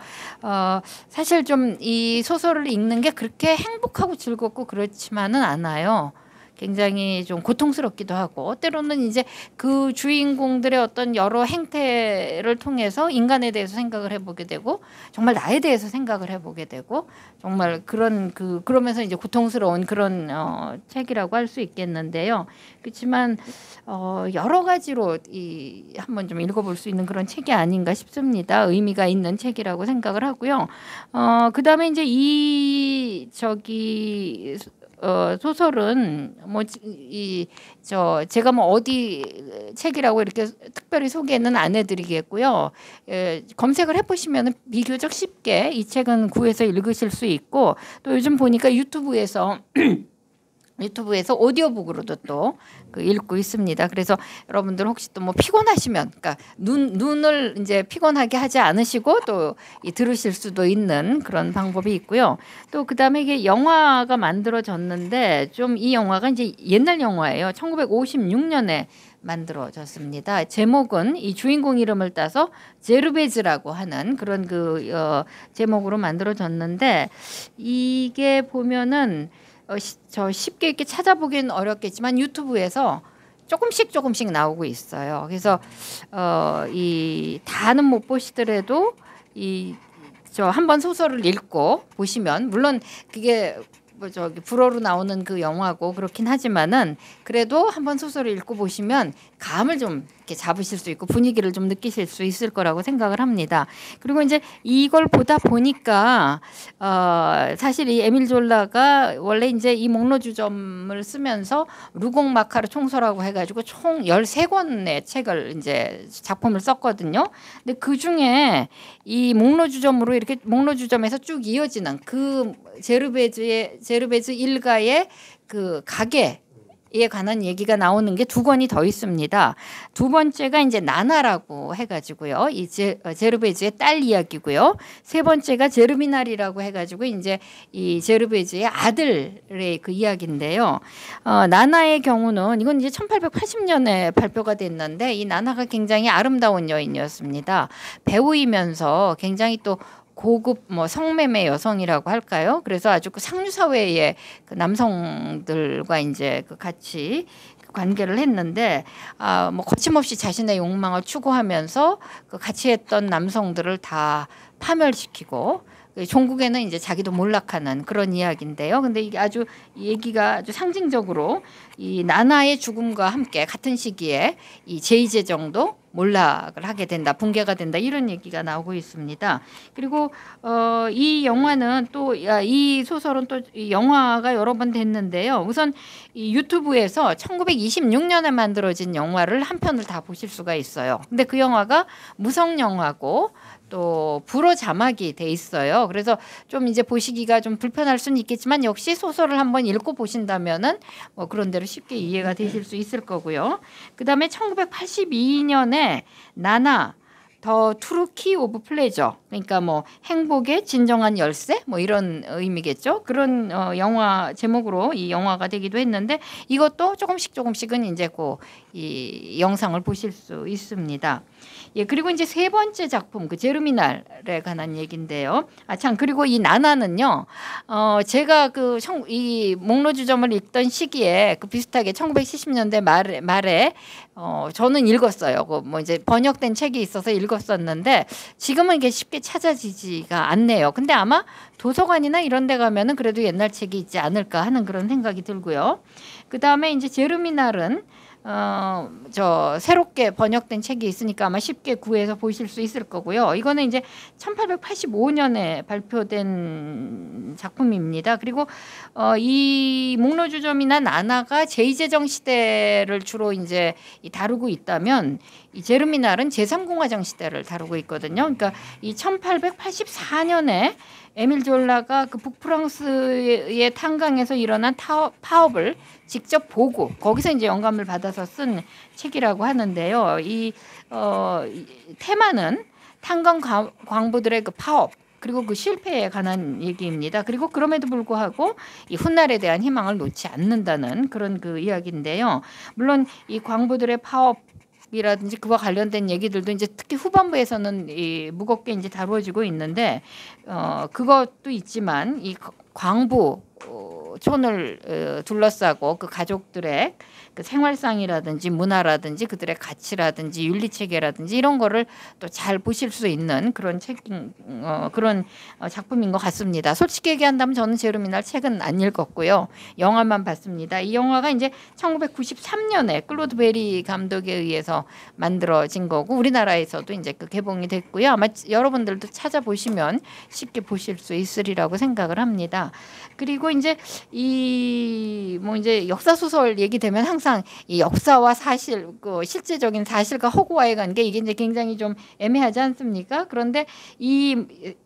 사실 좀 이 소설을 읽는 게 그렇게 행복하고 즐겁고 그렇지만은 않아요. 굉장히 좀 고통스럽기도 하고 때로는 이제 그 주인공들의 어떤 여러 행태를 통해서 인간에 대해서 생각을 해보게 되고 정말 나에 대해서 생각을 해보게 되고 정말 그러면서 이제 고통스러운 그런 책이라고 할 수 있겠는데요. 그렇지만 여러 가지로 한번 좀 읽어볼 수 있는 그런 책이 아닌가 싶습니다. 의미가 있는 책이라고 생각을 하고요. 그다음에 이제 소설은 제가 뭐 어디 책이라고 이렇게 특별히 소개는 안 해드리겠고요. 검색을 해보시면 비교적 쉽게 이 책은 구해서 읽으실 수 있고 또 요즘 보니까 유튜브에서 오디오북으로도 또 읽고 있습니다. 그래서 여러분들 혹시 또 뭐 피곤하시면, 그러니까 눈을 이제 피곤하게 하지 않으시고 또 들으실 수도 있는 그런 방법이 있고요. 또 그다음에 이게 영화가 만들어졌는데 좀 이 영화가 이제 옛날 영화예요. 1956년에 만들어졌습니다. 제목은 이 주인공 이름을 따서 제르베즈라고 하는 그런 제목으로 만들어졌는데 이게 보면은 쉽게 이렇게 찾아보기는 어렵겠지만 유튜브에서 조금씩 나오고 있어요. 그래서 다는 못 보시더라도 한번 소설을 읽고 보시면 물론 그게 불어로 나오는 그 영화고 그렇긴 하지만은 그래도 한번 소설을 읽고 보시면 감을 좀 이렇게 잡으실 수 있고 분위기를 좀 느끼실 수 있을 거라고 생각을 합니다. 그리고 이제 이걸 보다 보니까 사실 이 에밀 졸라가 원래 이제 이 목로주점을 쓰면서 루공 마카르 총서라고 해가지고 총 13권의 책을 이제 작품을 썼거든요. 근데 그 중에 이 목로주점으로 이렇게 목로주점에서 쭉 이어지는 그 제르베즈 일가의 그 가게 에 관한 얘기가 나오는 게 두 권이 더 있습니다. 두 번째가 이제 나나라고 해가지고요. 이 제르베즈의 딸 이야기고요. 세 번째가 제르미날이라고 해가지고 이제 이 제르베즈의 아들의 그 이야기인데요. 나나의 경우는 이건 이제 1880년에 발표가 됐는데 이 나나가 굉장히 아름다운 여인이었습니다. 배우이면서 굉장히 또 고급 뭐 성매매 여성이라고 할까요? 그래서 아주 그 상류 사회의 그 남성들과 이제 그 같이 관계를 했는데 뭐 거침없이 자신의 욕망을 추구하면서 그 같이 했던 남성들을 다 파멸시키고 종국에는 이제 자기도 몰락하는 그런 이야기인데요. 근데 이게 아주 얘기가 아주 상징적으로 이 나나의 죽음과 함께 같은 시기에 이 제2제정도 몰락을 하게 된다, 붕괴가 된다 이런 얘기가 나오고 있습니다. 그리고 이 영화는 또 이 소설은 또 영화가 여러 번 됐는데요. 우선 이 유튜브에서 1926년에 만들어진 영화를 한 편을 다 보실 수가 있어요. 근데 그 영화가 무성 영화고 또 불어 자막이 돼 있어요. 그래서 좀 이제 보시기가 좀 불편할 수는 있겠지만 역시 소설을 한번 읽고 보신다면은 뭐 그런 대로 쉽게 이해가 되실 수 있을 거고요. 그다음에 1982년에 나나 더 트루키 오브 플레저, 그러니까 뭐 행복의 진정한 열쇠 뭐 이런 의미겠죠. 그런 영화 제목으로 이 영화가 되기도 했는데 이것도 조금씩은 이제 이 영상을 보실 수 있습니다. 예, 그리고 이제 세 번째 작품 그 제르미날에 관한 얘기인데요. 참 그리고 이 나나는요. 제가 이 목로주점을 읽던 시기에 그 비슷하게 1970년대 말에 저는 읽었어요. 뭐 이제 번역된 책이 있어서 읽었었는데 지금은 이게 쉽게 찾아지지가 않네요. 근데 아마 도서관이나 이런 데 가면은 그래도 옛날 책이 있지 않을까 하는 그런 생각이 들고요. 그다음에 이제 제르미날은 저 새롭게 번역된 책이 있으니까 아마 쉽게 구해서 보실 수 있을 거고요. 이거는 이제 1885년에 발표된 작품입니다. 그리고 이 목로주점이나 나나가 제2제정 시대를 주로 이제 다루고 있다면 이 제르미날은 제3공화정 시대를 다루고 있거든요. 그러니까 이 1884년에 에밀 졸라가 그 북프랑스의 탄광에서 일어난 파업을 직접 보고 거기서 이제 영감을 받아서 쓴 책이라고 하는데요. 이 테마는 탄광 광부들의 그 파업 그리고 그 실패에 관한 얘기입니다. 그리고 그럼에도 불구하고 이 훗날에 대한 희망을 놓지 않는다는 그런 그 이야기인데요. 물론 이 광부들의 파업 이라든지 그와 관련된 얘기들도 이제 특히 후반부에서는 무겁게 이제 다루어지고 있는데 그것도 있지만 이 광부 촌을 둘러싸고 그 가족들의 그 생활상이라든지 문화라든지 그들의 가치라든지 윤리체계라든지 이런 거를 또 잘 보실 수 있는 그런 그런 작품인 것 같습니다. 솔직히 얘기한다면 저는 제르미날 책은 안 읽었고요. 영화만 봤습니다. 이 영화가 이제 1993년에 클로드 베리 감독에 의해서 만들어진 거고 우리나라에서도 이제 그 개봉이 됐고요. 아마 여러분들도 찾아보시면 쉽게 보실 수 있으리라고 생각을 합니다. 그리고 이제 뭐 이제 역사 소설 얘기되면 항상 이 역사와 사실, 그 실제적인 사실과 허구와의 관계 이게 이제 굉장히 좀 애매하지 않습니까? 그런데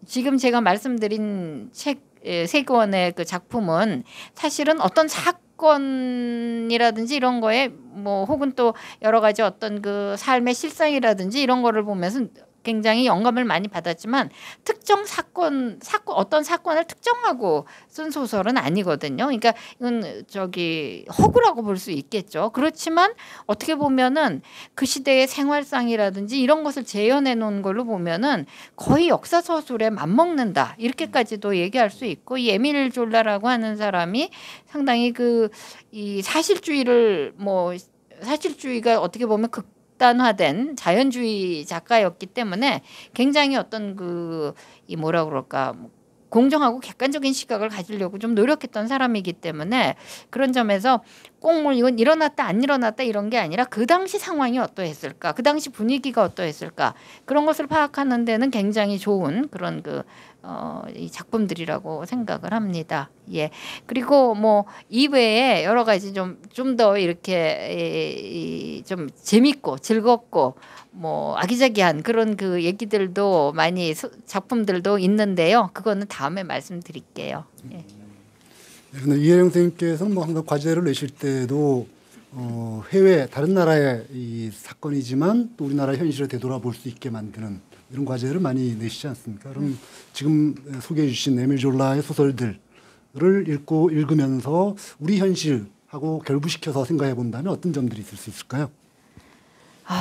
지금 제가 말씀드린 책 세 권의 그 작품은 사실은 어떤 사건이라든지 이런 거에 뭐 혹은 또 여러 가지 어떤 그 삶의 실상이라든지 이런 거를 보면서 굉장히 영감을 많이 받았지만 특정 어떤 사건을 특정하고 쓴 소설은 아니거든요. 그러니까 이건 허구라고 볼 수 있겠죠. 그렇지만 어떻게 보면은 그 시대의 생활상이라든지 이런 것을 재현해 놓은 걸로 보면은 거의 역사 서술에 맞먹는다 이렇게까지도 얘기할 수 있고 이 에밀 졸라라고 하는 사람이 상당히 이 사실주의가 어떻게 보면 극단화된 자연주의 작가였기 때문에 굉장히 어떤 공정하고 객관적인 시각을 가지려고 좀 노력했던 사람이기 때문에 그런 점에서 꼭 뭐 이건 일어났다 안 일어났다 이런 게 아니라 그 당시 상황이 어떠했을까, 그 당시 분위기가 어떠했을까 그런 것을 파악하는 데는 굉장히 좋은 그런 이 작품들이라고 생각을 합니다. 예. 그리고 뭐 이외에 여러 가지 좀 더 이렇게 좀 재밌고 즐겁고 뭐 아기자기한 그런 그 얘기들도 많이 작품들도 있는데요. 그거는 다음에 말씀드릴게요. 예. 근데 이혜영 선생님께서는 뭐 항상 과제를 내실 때도 해외 다른 나라의 이 사건이지만 또 우리나라 현실을 되돌아볼 수 있게 만드는 이런 과제를 많이 내시지 않습니까? 그럼 지금 소개해 주신 에밀 졸라의 소설들을 읽으면서 우리 현실하고 결부시켜서 생각해 본다면 어떤 점들이 있을 수 있을까요?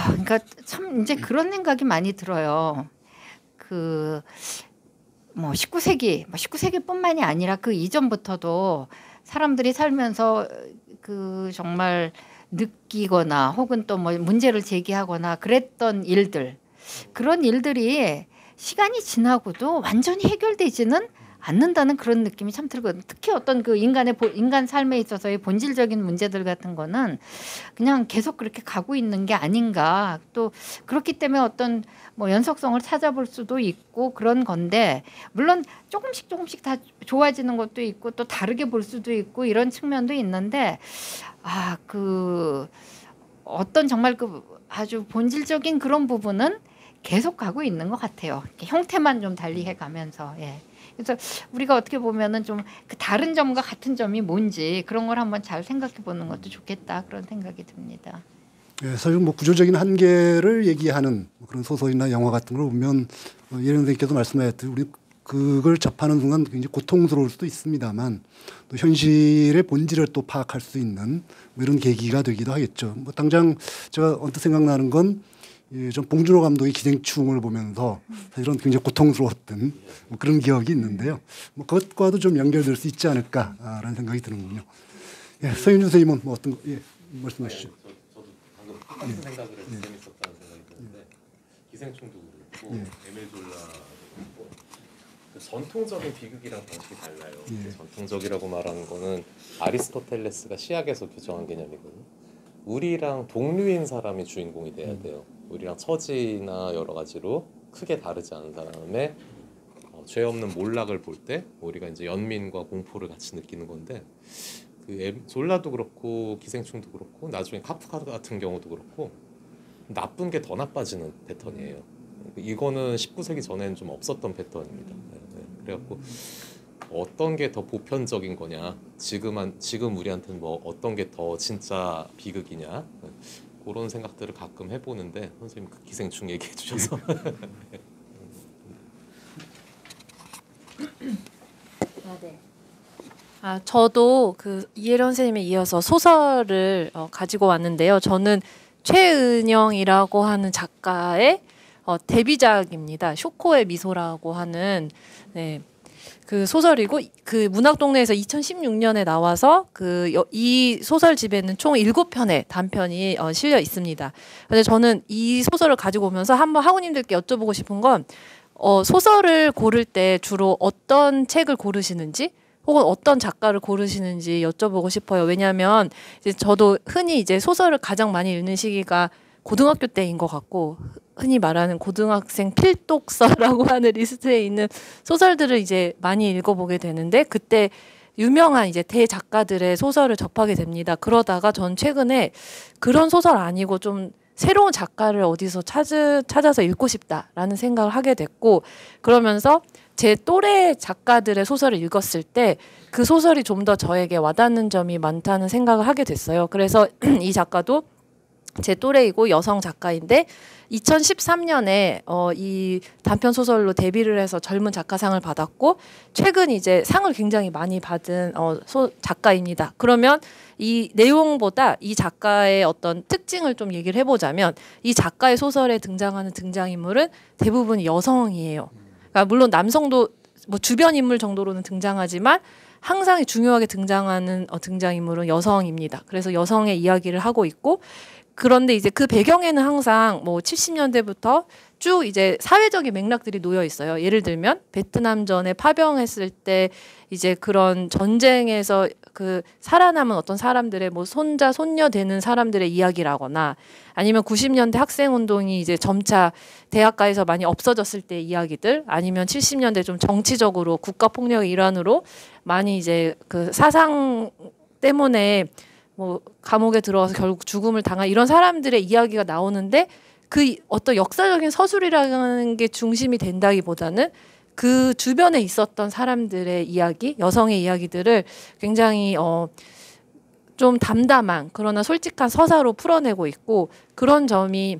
그러니까 참 이제 그런 생각이 많이 들어요. 그 뭐 19세기뿐만이 아니라 그 이전부터도 사람들이 살면서 그 정말 느끼거나 혹은 또 뭐 문제를 제기하거나 그랬던 일들, 그런 일들이 시간이 지나고도 완전히 해결되지는 않는다는 그런 느낌이 참 들거든요. 특히 어떤 그 인간 삶에 있어서의 본질적인 문제들 같은 거는 그냥 계속 그렇게 가고 있는 게 아닌가. 또 그렇기 때문에 어떤 뭐 연속성을 찾아볼 수도 있고 그런 건데, 물론 조금씩 다 좋아지는 것도 있고 또 다르게 볼 수도 있고 이런 측면도 있는데, 그 어떤 정말 그 아주 본질적인 그런 부분은 계속 가고 있는 것 같아요. 형태만 좀 달리해 가면서. 예. 그래서 우리가 어떻게 보면은 좀 그 다른 점과 같은 점이 뭔지 그런 걸 한번 잘 생각해 보는 것도 좋겠다, 그런 생각이 듭니다. 예, 사실 뭐 구조적인 한계를 얘기하는 그런 소설이나 영화 같은 걸 보면 예령 선생님께서 말씀하셨듯이 우리 그걸 접하는 순간 굉장히 고통스러울 수도 있습니다만 또 현실의 본질을 또 파악할 수 있는 뭐 이런 계기가 되기도 하겠죠. 뭐 당장 제가 언뜻 생각나는 건 좀 봉준호 감독의 기생충을 보면서 사실은 굉장히 고통스러웠던 뭐 그런 기억이 있는데요. 뭐 그것과도 좀 연결될 수 있지 않을까라는 생각이 드는군요. 예, 서윤준 선생님은 뭐 어떤 거 말씀하시죠. 저도 방금 똑같은 생각을 해서 재밌었다는 생각이 드는데 기생충도 그렇고 에밀 졸라도 그렇고 전통적인 비극이랑 방식이 달라요. 전통적이라고 말하는 거는 아리스토텔레스가 시약에서 규정한 개념이거든요. 우리랑 동류인 사람이 주인공이 돼야 돼요. 우리랑 처지나 여러 가지로 크게 다르지 않은 사람의 죄 없는 몰락을 볼 때 우리가 이제 연민과 공포를 같이 느끼는 건데, 그 졸라도 그렇고 기생충도 그렇고 나중에 카프카 같은 경우도 그렇고 나쁜 게 더 나빠지는 패턴이에요. 이거는 19세기 전에는 좀 없었던 패턴입니다. 그래갖고 어떤 게 더 보편적인 거냐, 지금 우리한테는 뭐 어떤 게 더 진짜 비극이냐, 그런 생각들을 가끔 해보는데 선생님 그 기생충 얘기해 주셔서 저도 그 이혜련 선생님에 이어서 소설을 가지고 왔는데요. 저는 최은영이라고 하는 작가의 데뷔작입니다. 쇼코의 미소라고 하는 그 소설이고, 그 문학동네에서 2016년에 나와서 이 소설집에는 총 7편의 단편이 실려 있습니다. 근데 저는 이 소설을 가지고 오면서 한번 학우님들께 여쭤보고 싶은 건 소설을 고를 때 주로 어떤 책을 고르시는지 혹은 어떤 작가를 고르시는지 여쭤보고 싶어요. 왜냐하면 이제 저도 흔히 이제 소설을 가장 많이 읽는 시기가 고등학교 때인 것 같고, 흔히 말하는 고등학생 필독서라고 하는 리스트에 있는 소설들을 이제 많이 읽어보게 되는데, 그때 유명한 이제 대작가들의 소설을 접하게 됩니다. 그러다가 전 최근에 그런 소설 아니고 좀 새로운 작가를 어디서 찾아서 읽고 싶다라는 생각을 하게 됐고, 그러면서 제 또래 작가들의 소설을 읽었을 때 그 소설이 좀 더 저에게 와닿는 점이 많다는 생각을 하게 됐어요. 그래서 이 작가도 제 또래이고 여성 작가인데 2013년에 이 단편 소설로 데뷔를 해서 젊은 작가상을 받았고, 최근 이제 상을 굉장히 많이 받은 작가입니다. 그러면 이 내용보다 이 작가의 어떤 특징을 좀 얘기를 해보자면, 이 작가의 소설에 등장하는 등장인물은 대부분 여성이에요. 그러니까 물론 남성도 뭐 주변 인물 정도로는 등장하지만 항상 중요하게 등장하는 등장인물은 여성입니다. 그래서 여성의 이야기를 하고 있고, 그런데 이제 그 배경에는 항상 뭐 70년대부터 쭉 이제 사회적인 맥락들이 놓여 있어요. 예를 들면 베트남전에 파병했을 때 이제 그런 전쟁에서 그 살아남은 어떤 사람들의 뭐 손자 손녀 되는 사람들의 이야기라거나, 아니면 90년대 학생 운동이 이제 점차 대학가에서 많이 없어졌을 때 이야기들, 아니면 70년대 좀 정치적으로 국가 폭력의 일환으로 많이 이제 그 사상 때문에 뭐 감옥에 들어와서 결국 죽음을 당한 이런 사람들의 이야기가 나오는데, 그 어떤 역사적인 서술이라는 게 중심이 된다기보다는 그 주변에 있었던 사람들의 이야기, 여성의 이야기들을 굉장히 좀 담담한 그러나 솔직한 서사로 풀어내고 있고 그런 점이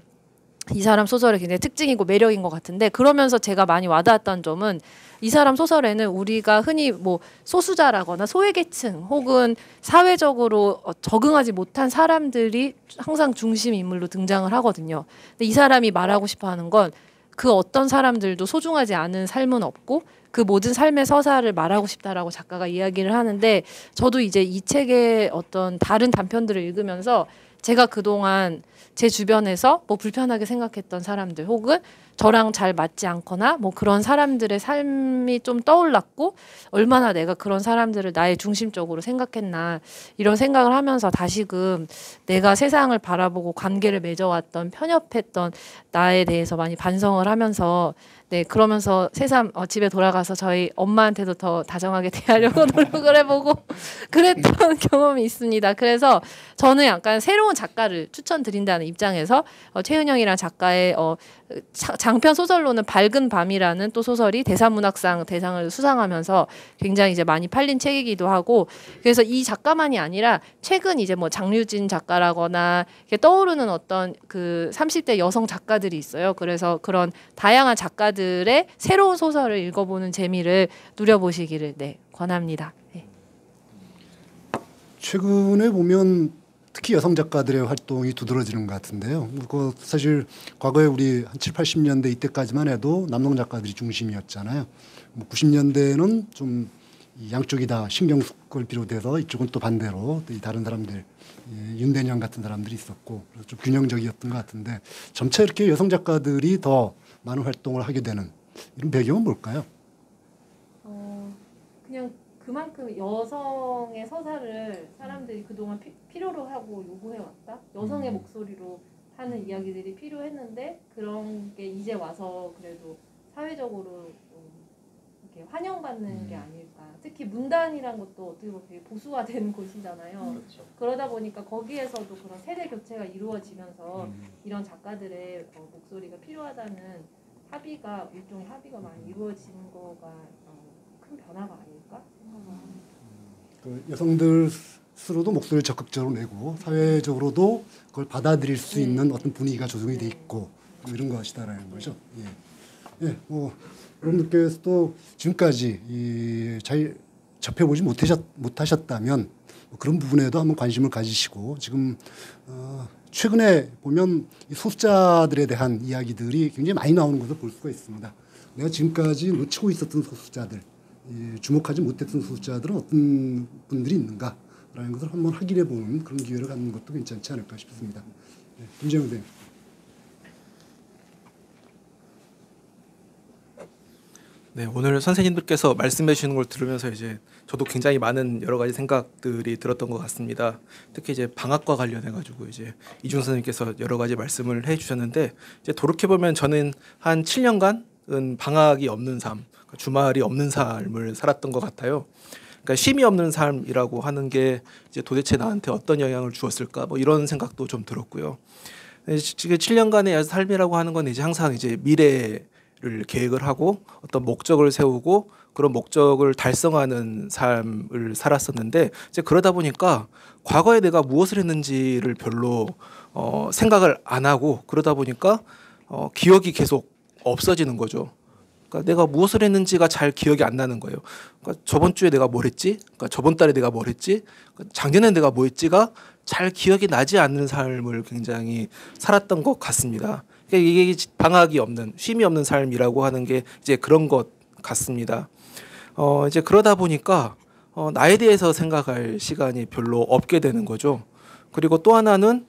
이 사람 소설의 굉장히 특징이고 매력인 것 같은데 그러면서 제가 많이 와닿았던 점은 이 사람 소설에는 우리가 흔히 뭐 소수자라거나 소외계층 혹은 사회적으로 적응하지 못한 사람들이 항상 중심 인물로 등장을 하거든요. 근데 이 사람이 말하고 싶어 하는 건 그 어떤 사람들도 소중하지 않은 삶은 없고 그 모든 삶의 서사를 말하고 싶다라고 작가가 이야기를 하는데 저도 이제 이 책의 어떤 다른 단편들을 읽으면서 제가 그동안 제 주변에서 뭐 불편하게 생각했던 사람들 혹은 저랑 잘 맞지 않거나 뭐 그런 사람들의 삶이 좀 떠올랐고 얼마나 내가 그런 사람들을 나의 중심적으로 생각했나 이런 생각을 하면서 다시금 내가 세상을 바라보고 관계를 맺어왔던 편협했던 나에 대해서 많이 반성을 하면서 네 그러면서 새삼 집에 돌아가서 저희 엄마한테도 더 다정하게 대하려고 노력을 해보고 그랬던 경험이 있습니다. 그래서 저는 약간 새로운 작가를 추천드린다는 입장에서 최은영이라는 작가의 장편 소설로는 밝은 밤이라는 또 소설이 대사문학상 대상을 수상하면서 굉장히 이제 많이 팔린 책이기도 하고 그래서 이 작가만이 아니라 최근 이제 뭐 장류진 작가라거나 이렇게 떠오르는 어떤 그 30대 여성 작가들이 있어요. 그래서 그런 다양한 작가들의 새로운 소설을 읽어보는 재미를 누려보시기를 네, 권합니다. 네. 최근에 보면 특히 여성 작가들의 활동이 두드러지는 것 같은데요. 그 사실 과거에 우리 한 7, 80년대 이때까지만 해도 남성 작가들이 중심이었잖아요. 90년대에는 좀 양쪽이 다 신경숙을 비롯해서 이쪽은 또 반대로 또 다른 사람들 윤대년 같은 사람들이 있었고 그래서 좀 균형적이었던 것 같은데 점차 이렇게 여성 작가들이 더 많은 활동을 하게 되는 이런 배경은 뭘까요? 그냥 그만큼 여성의 서사를 사람들이 그동안 필요로 하고 요구해왔다. 여성의 목소리로 하는 이야기들이 필요했는데 그런 게 이제 와서 그래도 사회적으로 이렇게 환영받는 게 아닐까. 특히 문단이란 것도 어떻게 보면 되게 보수화된 곳이잖아요. 그렇죠. 그러다 보니까 거기에서도 그런 세대 교체가 이루어지면서 이런 작가들의 목소리가 필요하다는 합의가 일종의 합의가 많이 이루어지는 거가 큰 변화가 아닐까 생각합니다. 그 여성들 스스로도 목소리를 적극적으로 내고 사회적으로도 그걸 받아들일 수 있는 어떤 분위기가 조성이 돼 있고 뭐 이런 것이다라는 거죠. 예, 뭐 여러분들께서도 지금까지 잘 접해보지 못하셨다면 뭐 그런 부분에도 한번 관심을 가지시고 지금 최근에 보면 이 소수자들에 대한 이야기들이 굉장히 많이 나오는 것을 볼 수가 있습니다. 내가 지금까지 놓치고 있었던 소수자들, 주목하지 못했던 소수자들은 어떤 분들이 있는가라는 것을 한번 확인해보는 그런 기회를 갖는 것도 괜찮지 않을까 싶습니다. 네, 김재영 선생님. 네, 오늘 선생님들께서 말씀해 주시는 걸 들으면서 이제 저도 굉장히 많은 여러 가지 생각들이 들었던 것 같습니다. 특히 이제 방학과 관련해 가지고 이제 이준 선생님께서 여러 가지 말씀을 해 주셨는데 이제 돌이켜 보면 저는 한 7년간은 방학이 없는 삶, 주말이 없는 삶을 살았던 것 같아요. 그러니까 쉼이 없는 삶이라고 하는 게 이제 도대체 나한테 어떤 영향을 주었을까? 뭐 이런 생각도 좀 들었고요. 지금 7년간의 삶이라고 하는 건 이제 항상 이제 미래를 계획을 하고 어떤 목적을 세우고 그런 목적을 달성하는 삶을 살았었는데 이제 그러다 보니까 과거에 내가 무엇을 했는지를 별로 생각을 안 하고 그러다 보니까 기억이 계속 없어지는 거죠. 그러니까 내가 무엇을 했는지가 잘 기억이 안 나는 거예요. 그러니까 저번 주에 내가 뭘 했지? 그러니까 저번 달에 내가 뭘 했지? 그러니까 작년에 내가 뭐 했지가 잘 기억이 나지 않는 삶을 굉장히 살았던 것 같습니다. 그러니까 이게 방학이 없는, 쉼이 없는 삶이라고 하는 게 이제 그런 것 같습니다. 이제 그러다 보니까 나에 대해서 생각할 시간이 별로 없게 되는 거죠. 그리고 또 하나는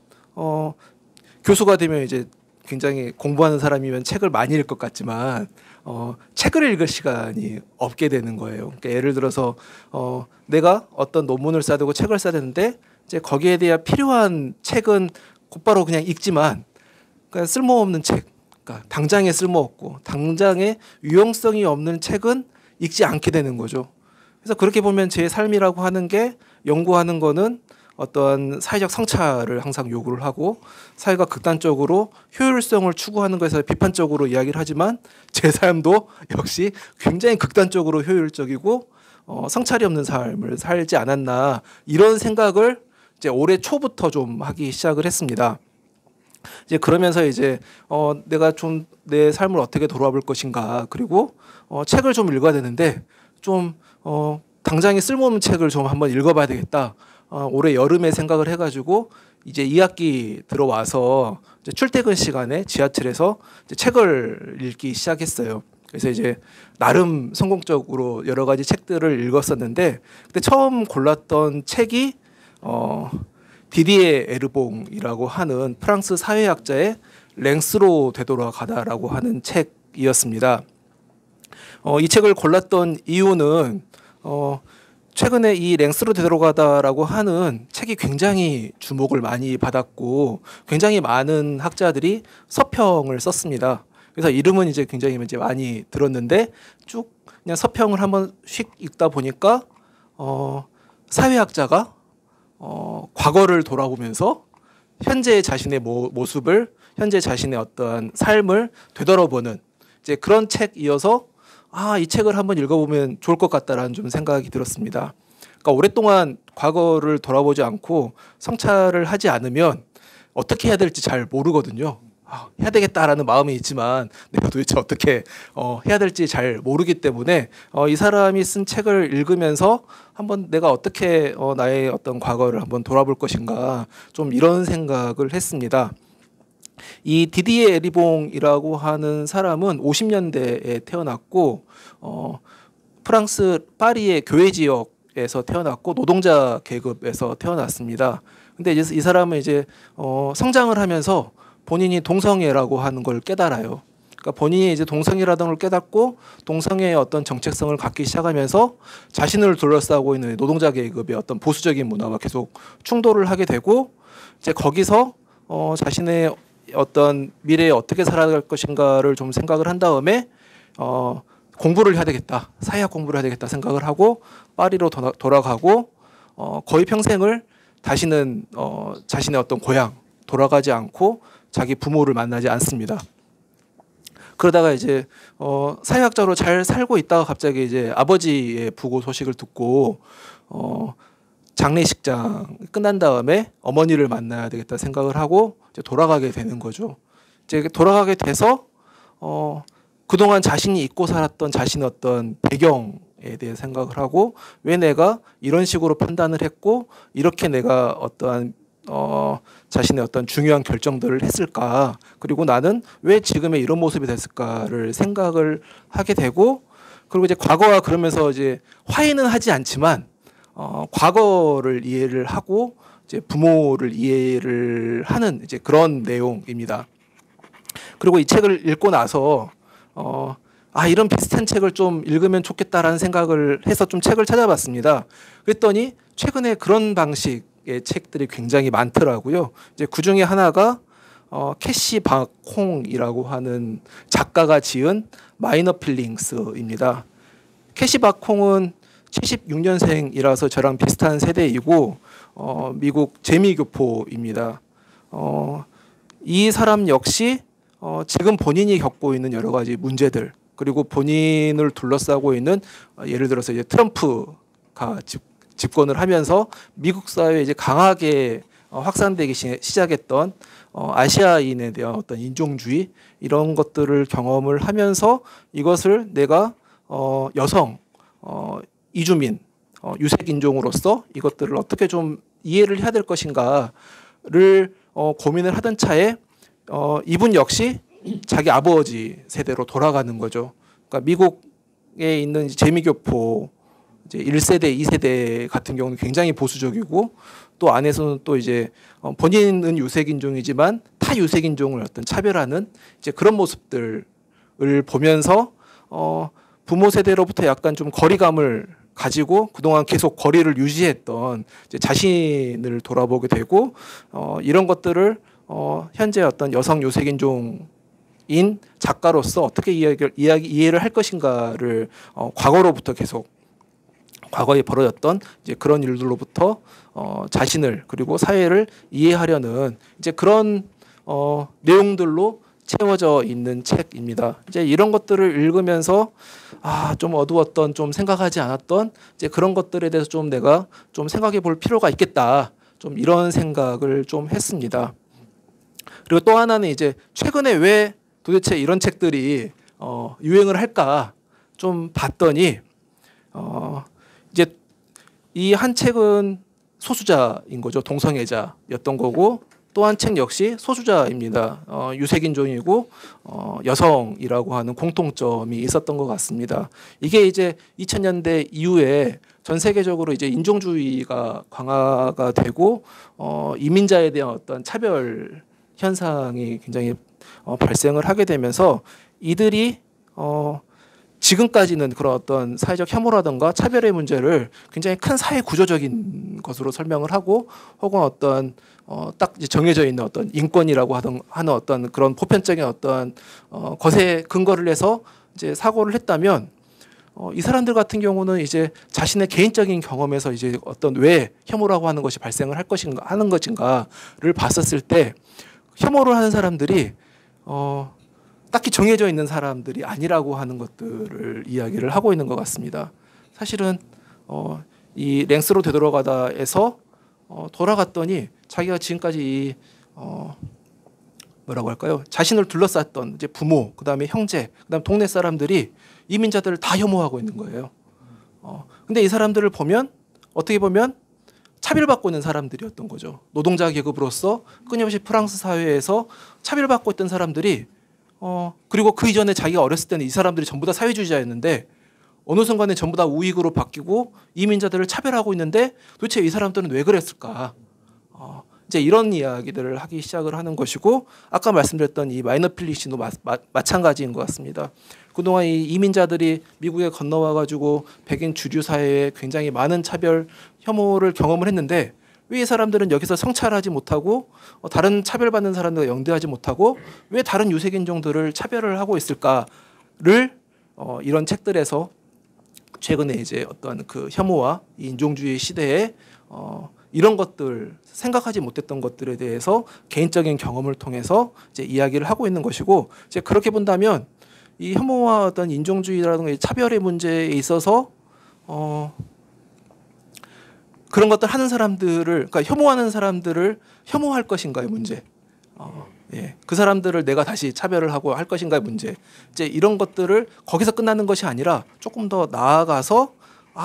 교수가 되면 이제 굉장히 공부하는 사람이면 책을 많이 읽을 것 같지만 책을 읽을 시간이 없게 되는 거예요. 그러니까 예를 들어서 내가 어떤 논문을 써야 되고 책을 써야 되는데 이제 거기에 대한 필요한 책은 곧바로 그냥 읽지만 그러니까 쓸모없는 책, 그러니까 당장에 쓸모없고 당장에 유용성이 없는 책은 읽지 않게 되는 거죠. 그래서 그렇게 보면 제 삶이라고 하는 게 연구하는 거는 어떠한 사회적 성찰을 항상 요구를 하고 사회가 극단적으로 효율성을 추구하는 것에서 비판적으로 이야기를 하지만 제 삶도 역시 굉장히 극단적으로 효율적이고 성찰이 없는 삶을 살지 않았나 이런 생각을 이제 올해 초부터 좀 하기 시작을 했습니다. 이제 그러면서 이제 내가 좀 내 삶을 어떻게 돌아볼 것인가, 그리고 책을 좀 읽어야 되는데 좀 당장에 쓸모없는 책을 좀 한번 읽어봐야 되겠다. 올해 여름에 생각을 해가지고 이제 2학기 들어와서 이제 출퇴근 시간에 지하철에서 이제 책을 읽기 시작했어요. 그래서 이제 나름 성공적으로 여러 가지 책들을 읽었었는데, 그때 처음 골랐던 책이 디디에 에르봉이라고 하는 프랑스 사회학자의 랭스로 되돌아가다라고 하는 책이었습니다. 이 책을 골랐던 이유는 최근에 이 랭스로 되돌아가다라고 하는 책이 굉장히 주목을 많이 받았고 굉장히 많은 학자들이 서평을 썼습니다. 그래서 이름은 이제 굉장히 이제 많이 들었는데 쭉 그냥 서평을 한번 휙 읽다 보니까 사회학자가 과거를 돌아보면서 현재 자신의 모습을, 현재 자신의 어떠한 삶을 되돌아보는 이제 그런 책이어서 이 책을 한번 읽어보면 좋을 것 같다라는 좀 생각이 들었습니다. 그러니까 오랫동안 과거를 돌아보지 않고 성찰을 하지 않으면 어떻게 해야 될지 잘 모르거든요. 해야 되겠다라는 마음이 있지만 내가 도대체 어떻게 해야 될지 잘 모르기 때문에 이 사람이 쓴 책을 읽으면서 한번 내가 어떻게 나의 어떤 과거를 한번 돌아볼 것인가, 좀 이런 생각을 했습니다. 이 디디에 에리봉이라고 하는 사람은 50년대에 태어났고 프랑스 파리의 교회 지역에서 태어났고 노동자 계급에서 태어났습니다. 근데 이제 이 사람은 이제 성장을 하면서 본인이 동성애라고 하는 걸 깨달아요. 그러니까 본인이 이제 동성애라는 걸 깨닫고 동성애의 어떤 정체성을 갖기 시작하면서 자신을 둘러싸고 있는 노동자 계급의 어떤 보수적인 문화와 계속 충돌을 하게 되고 이제 거기서 자신의 어떤 미래에 어떻게 살아갈 것인가를 좀 생각을 한 다음에 공부를 해야 되겠다, 사회학 공부를 해야 되겠다 생각을 하고 파리로 돌아가고 거의 평생을 다시는 자신의 어떤 고향 돌아가지 않고 자기 부모를 만나지 않습니다. 그러다가 이제 사회학자로 잘 살고 있다가 갑자기 이제 아버지의 부고 소식을 듣고 장례식장 끝난 다음에 어머니를 만나야 되겠다 생각을 하고 이제 돌아가게 되는 거죠. 이제 돌아가게 돼서 그동안 자신이 잊고 살았던 자신의 어떤 배경에 대해 생각을 하고 왜 내가 이런 식으로 판단을 했고 이렇게 내가 어떠한 자신의 어떤 중요한 결정들을 했을까, 그리고 나는 왜 지금의 이런 모습이 됐을까를 생각을 하게 되고, 그리고 이제 과거와 그러면서 이제 화해는 하지 않지만 과거를 이해를 하고 이제 부모를 이해를 하는 이제 그런 내용입니다. 그리고 이 책을 읽고 나서 이런 비슷한 책을 좀 읽으면 좋겠다라는 생각을 해서 좀 책을 찾아봤습니다. 그랬더니 최근에 그런 방식의 책들이 굉장히 많더라고요. 이제 그 중에 하나가 캐시 박홍이라고 하는 작가가 지은 마이너 필링스입니다. 캐시 박홍은 76년생이라서 저랑 비슷한 세대이고 미국 재미교포입니다. 이 사람 역시 지금 본인이 겪고 있는 여러 가지 문제들, 그리고 본인을 둘러싸고 있는 예를 들어서 이제 트럼프가 집권을 하면서 미국 사회에 이제 강하게 확산되기 시작했던 아시아인에 대한 어떤 인종주의 이런 것들을 경험을 하면서 이것을 내가 여성 이주민 유색 인종으로서 이것들을 어떻게 좀 이해를 해야 될 것인가를 고민을 하던 차에 이분 역시 자기 아버지 세대로 돌아가는 거죠. 그러니까 미국에 있는 재미교포 이제 1세대, 2세대 같은 경우는 굉장히 보수적이고 또 안에서는 또 이제 본인은 유색인종이지만 타 유색인종을 어떤 차별하는 이제 그런 모습들을 보면서 부모 세대로부터 약간 좀 거리감을 가지고 그동안 계속 거리를 유지했던 이제 자신을 돌아보게 되고 이런 것들을 현재 어떤 여성 유색인종인 작가로서 어떻게 이해를 할 것인가를 과거로부터 계속 과거에 벌어졌던 이제 그런 일들로부터 자신을 그리고 사회를 이해하려는 이제 그런 내용들로 채워져 있는 책입니다. 이제 이런 것들을 읽으면서 좀 어두웠던, 좀 생각하지 않았던 이제 그런 것들에 대해서 좀 내가 좀 생각해 볼 필요가 있겠다. 좀 이런 생각을 좀 했습니다. 그리고 또 하나는 이제 최근에 왜 도대체 이런 책들이 유행을 할까 좀 봤더니 이제 이 한 책은 소수자인 거죠. 동성애자였던 거고 또 한 책 역시 소수자입니다. 유색인종이고 여성이라고 하는 공통점이 있었던 것 같습니다. 이게 이제 2000년대 이후에 전 세계적으로 이제 인종주의가 강화가 되고 이민자에 대한 어떤 차별 현상이 굉장히 발생을 하게 되면서 이들이 지금까지는 그런 어떤 사회적 혐오라든가 차별의 문제를 굉장히 큰 사회 구조적인 것으로 설명을 하고 혹은 어떤 딱 이제 정해져 있는 어떤 인권이라고 하는 어떤 그런 보편적인 어떤 것에 근거를 해서 이제 사고를 했다면 이 사람들 같은 경우는 이제 자신의 개인적인 경험에서 이제 어떤 왜 혐오라고 하는 것이 발생을 하는 것인가를 봤었을 때 혐오를 하는 사람들이 딱히 정해져 있는 사람들이 아니라고 하는 것들을 이야기를 하고 있는 것 같습니다. 사실은 이 랭스로 되돌아가다에서 돌아갔더니 자기가 지금까지 이 뭐라고 할까요? 자신을 둘러쌌던 이제 부모, 그다음에 형제, 그다음 동네 사람들이 이민자들을 다 혐오하고 있는 거예요. 근데 이 사람들을 보면 어떻게 보면 차별받고 있는 사람들이었던 거죠. 노동자 계급으로서 끊임없이 프랑스 사회에서 차별받고 있던 사람들이 그리고 그 이전에 자기가 어렸을 때는 이 사람들이 전부 다 사회주의자였는데 어느 순간에 전부 다 우익으로 바뀌고 이민자들을 차별하고 있는데 도대체 이 사람들은 왜 그랬을까? 이제 이런 이야기들을 하기 시작을 하는 것이고 아까 말씀드렸던 이 마이너 필리시도 마찬가지인 것 같습니다. 그동안 이 이민자들이 미국에 건너와 가지고 백인 주류 사회에 굉장히 많은 차별 혐오를 경험을 했는데 왜 이 사람들은 여기서 성찰하지 못하고 다른 차별받는 사람들과 영대하지 못하고 왜 다른 유색인종들을 차별을 하고 있을까를 이런 책들에서 최근에 이제 어떤 그 혐오와 인종주의 시대에 이런 것들 생각하지 못했던 것들에 대해서 개인적인 경험을 통해서 이제 이야기를 하고 있는 것이고 이제 그렇게 본다면 이 혐오와 어떤 인종주의라든가 차별의 문제에 있어서 그런 것들 하는 사람들을 그러니까 혐오하는 사람들을 혐오할 것인가의 문제, 예, 그 사람들을 내가 다시 차별을 하고 할 것인가의 문제, 이제 이런 것들을 거기서 끝나는 것이 아니라 조금 더 나아가서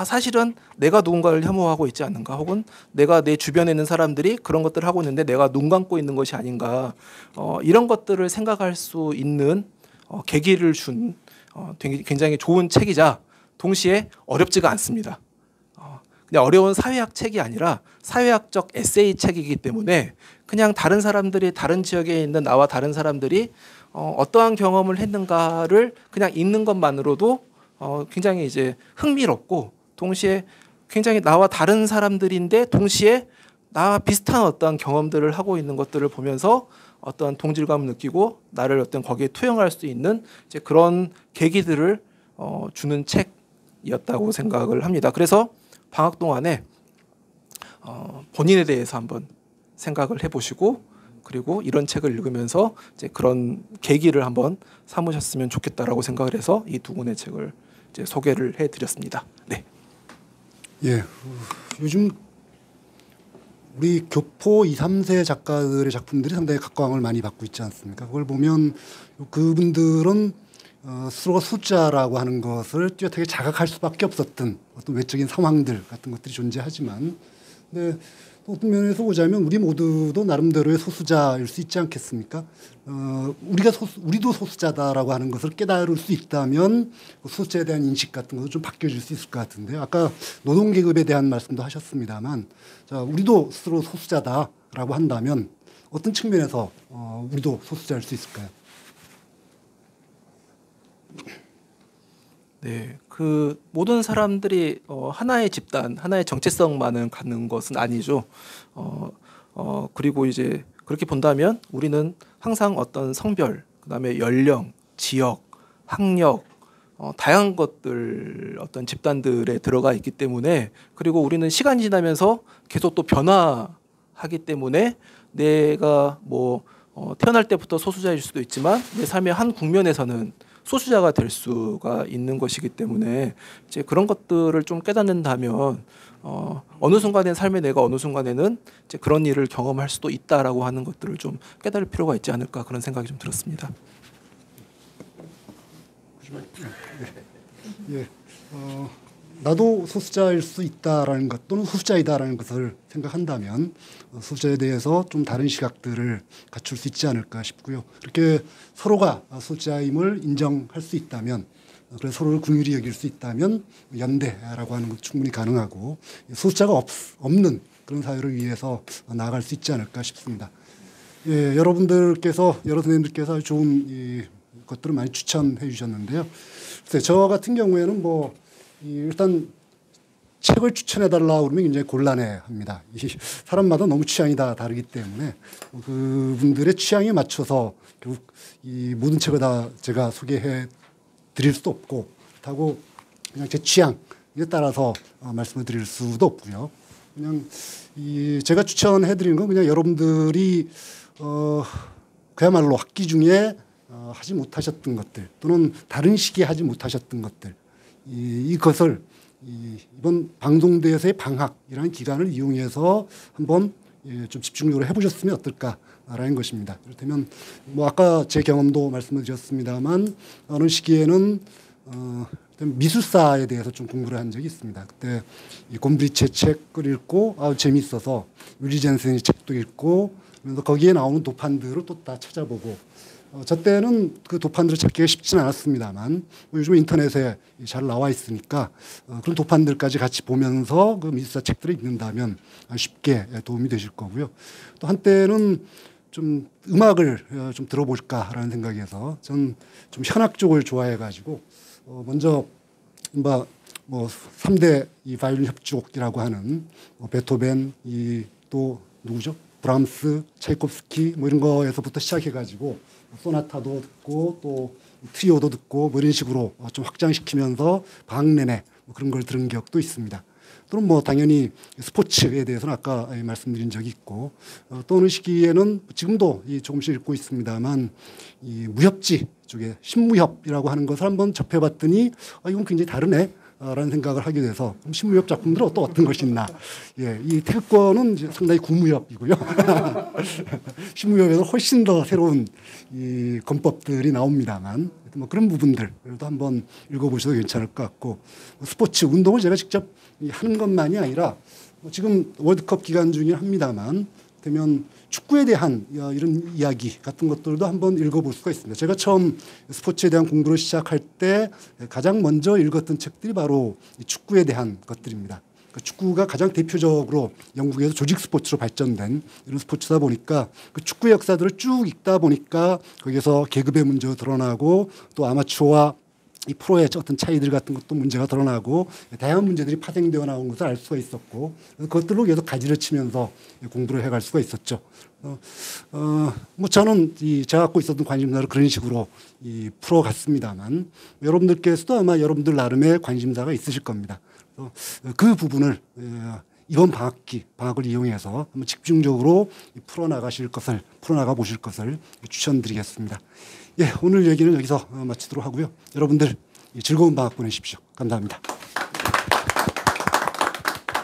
사실은 내가 누군가를 혐오하고 있지 않는가, 혹은 내가 내 주변에 있는 사람들이 그런 것들을 하고 있는데 내가 눈 감고 있는 것이 아닌가, 이런 것들을 생각할 수 있는 계기를 준 굉장히 좋은 책이자 동시에 어렵지가 않습니다. 그냥 어려운 사회학 책이 아니라 사회학적 에세이 책이기 때문에 그냥 다른 사람들이 다른 지역에 있는 나와 다른 사람들이 어떠한 경험을 했는가를 그냥 읽는 것만으로도 굉장히 이제 흥미롭고 동시에 굉장히 나와 다른 사람들인데 동시에 나와 비슷한 어떤 경험들을 하고 있는 것들을 보면서 어떤 동질감을 느끼고 나를 어떤 거기에 투영할 수 있는 이제 그런 계기들을 주는 책이었다고 생각을 합니다. 그래서 방학 동안에 본인에 대해서 한번 생각을 해보시고 그리고 이런 책을 읽으면서 이제 그런 계기를 한번 삼으셨으면 좋겠다라고 생각을 해서 이 두 권의 책을 이제 소개를 해드렸습니다. 네. 예, 요즘 우리 교포 2, 3세 작가들의 작품들이 상당히 각광을 많이 받고 있지 않습니까? 그걸 보면 그분들은 스스로 숫자라고 하는 것을 뚜렷하게 자각할 수밖에 없었던 어떤 외적인 상황들 같은 것들이 존재하지만, 근데 어떤 면에서 보자면 우리 모두도 나름대로의 소수자일 수 있지 않겠습니까? 우리도 소수자다라고 하는 것을 깨달을 수 있다면 소수자에 대한 인식 같은 것도 좀 바뀌어질 수 있을 것 같은데요. 아까 노동계급에 대한 말씀도 하셨습니다만, 자, 우리도 스스로 소수자다라고 한다면 어떤 측면에서 우리도 소수자일 수 있을까요? 네, 그 모든 사람들이 하나의 집단, 하나의 정체성만을 갖는 것은 아니죠. 그리고 이제 그렇게 본다면 우리는 항상 어떤 성별, 그다음에 연령, 지역, 학력, 다양한 것들 어떤 집단들에 들어가 있기 때문에, 그리고 우리는 시간이 지나면서 계속 또 변화하기 때문에 내가 뭐 태어날 때부터 소수자일 수도 있지만 내 삶의 한 국면에서는 소수자가 될 수가 있는 것이기 때문에 이제 그런 것들을 좀 깨닫는다면 어느 순간엔 삶의 내가 어느 순간에는 이제 그런 일을 경험할 수도 있다라고 하는 것들을 좀 깨달을 필요가 있지 않을까 그런 생각이 좀 들었습니다. 예, 나도 소수자일 수 있다라는 것 또는 소수자이다라는 것을 생각한다면 소수자에 대해서 좀 다른 시각들을 갖출 수 있지 않을까 싶고요. 이렇게 서로가 소수자임을 인정할 수 있다면 그래서 서로를 긍휼히 여길 수 있다면 연대라고 하는 것도 충분히 가능하고 소수자가 없는 그런 사회를 위해서 나아갈 수 있지 않을까 싶습니다. 예, 여러 선생님들께서 아주 좋은 것들을 많이 추천해 주셨는데요. 저 같은 경우에는 일단 책을 추천해 달라고 그러면 굉장히 곤란해합니다. 사람마다 너무 취향이 다 다르기 때문에 그분들의 취향에 맞춰서 결국 이 모든 책을 다 제가 소개해 드릴 수도 없고 그렇다고 그냥 제 취향에 따라서 말씀을 드릴 수도 없고요. 그냥 제가 추천해 드리는 건 그냥 여러분들이 그야말로 학기 중에 하지 못하셨던 것들 또는 다른 시기에 하지 못하셨던 것들 이것을 이번 방송대에서의 방학이라는 기간을 이용해서 한번 좀 집중적으로 해보셨으면 어떨까라는 것입니다. 이를테면 아까 제 경험도 말씀을 드렸습니다만 어느 시기에는 미술사에 대해서 좀 공부를 한 적이 있습니다. 그때 이 곰브리체 책을 읽고 재미있어서 윌리 젠슨의 책도 읽고 그래서 거기에 나오는 도판들을 또 다 찾아보고 저 때는 그 도판들을 찾기가 쉽지는 않았습니다만 요즘 인터넷에 잘 나와 있으니까 그런 도판들까지 같이 보면서 그 미술사 책들을 읽는다면 쉽게 도움이 되실 거고요. 또 한때는 좀 음악을 좀 들어볼까라는 생각에서 전 좀 현악 쪽을 좋아해가지고 먼저 3대 이 바이올린 협주곡이라고 하는 베토벤 또 누구죠? 브람스, 차이콥스키 이런 거에서부터 시작해가지고 소나타도 듣고 또 트리오도 듣고 이런 식으로 좀 확장시키면서 방학 내내 그런 걸 들은 기억도 있습니다. 또는 당연히 스포츠에 대해서는 아까 말씀드린 적이 있고 또 어느 시기에는 지금도 조금씩 읽고 있습니다만 이 무협지 쪽에 신무협이라고 하는 것을 한번 접해봤더니 이건 굉장히 다르네. 라는 생각을 하게 돼서 신무협 작품들은 또 어떤 것이 있나. 이 태극권은 이제 상당히 구무협이고요. 신무협에서 훨씬 더 새로운 이 권법들이 나옵니다만 그런 부분들도 한번 읽어보셔도 괜찮을 것 같고 스포츠 운동을 제가 직접 하는 것만이 아니라 지금 월드컵 기간 중에 합니다만 되면 축구에 대한 이런 이야기 같은 것들도 한번 읽어볼 수가 있습니다. 제가 처음 스포츠에 대한 공부를 시작할 때 가장 먼저 읽었던 책들이 바로 축구에 대한 것들입니다. 축구가 가장 대표적으로 영국에서 조직 스포츠로 발전된 이런 스포츠다 보니까 그 축구의 역사들을 쭉 읽다 보니까 거기에서 계급의 문제가 드러나고 또 아마추어와 이 프로의 어떤 차이들 같은 것도 문제가 드러나고 다양한 문제들이 파생되어 나온 것을 알 수가 있었고 그것들로 계속 가지를 치면서 공부를 해갈 수가 있었죠. 저는 제가 갖고 있었던 관심사를 그런 식으로 풀어갔습니다만 여러분들께서도 아마 여러분들 나름의 관심사가 있으실 겁니다. 그 부분을 이번 방학을 이용해서 한번 집중적으로 풀어나가 보실 것을 추천드리겠습니다. 오늘 얘기는 여기서 마치도록 하고요. 여러분들 즐거운 방학 보내십시오. 감사합니다.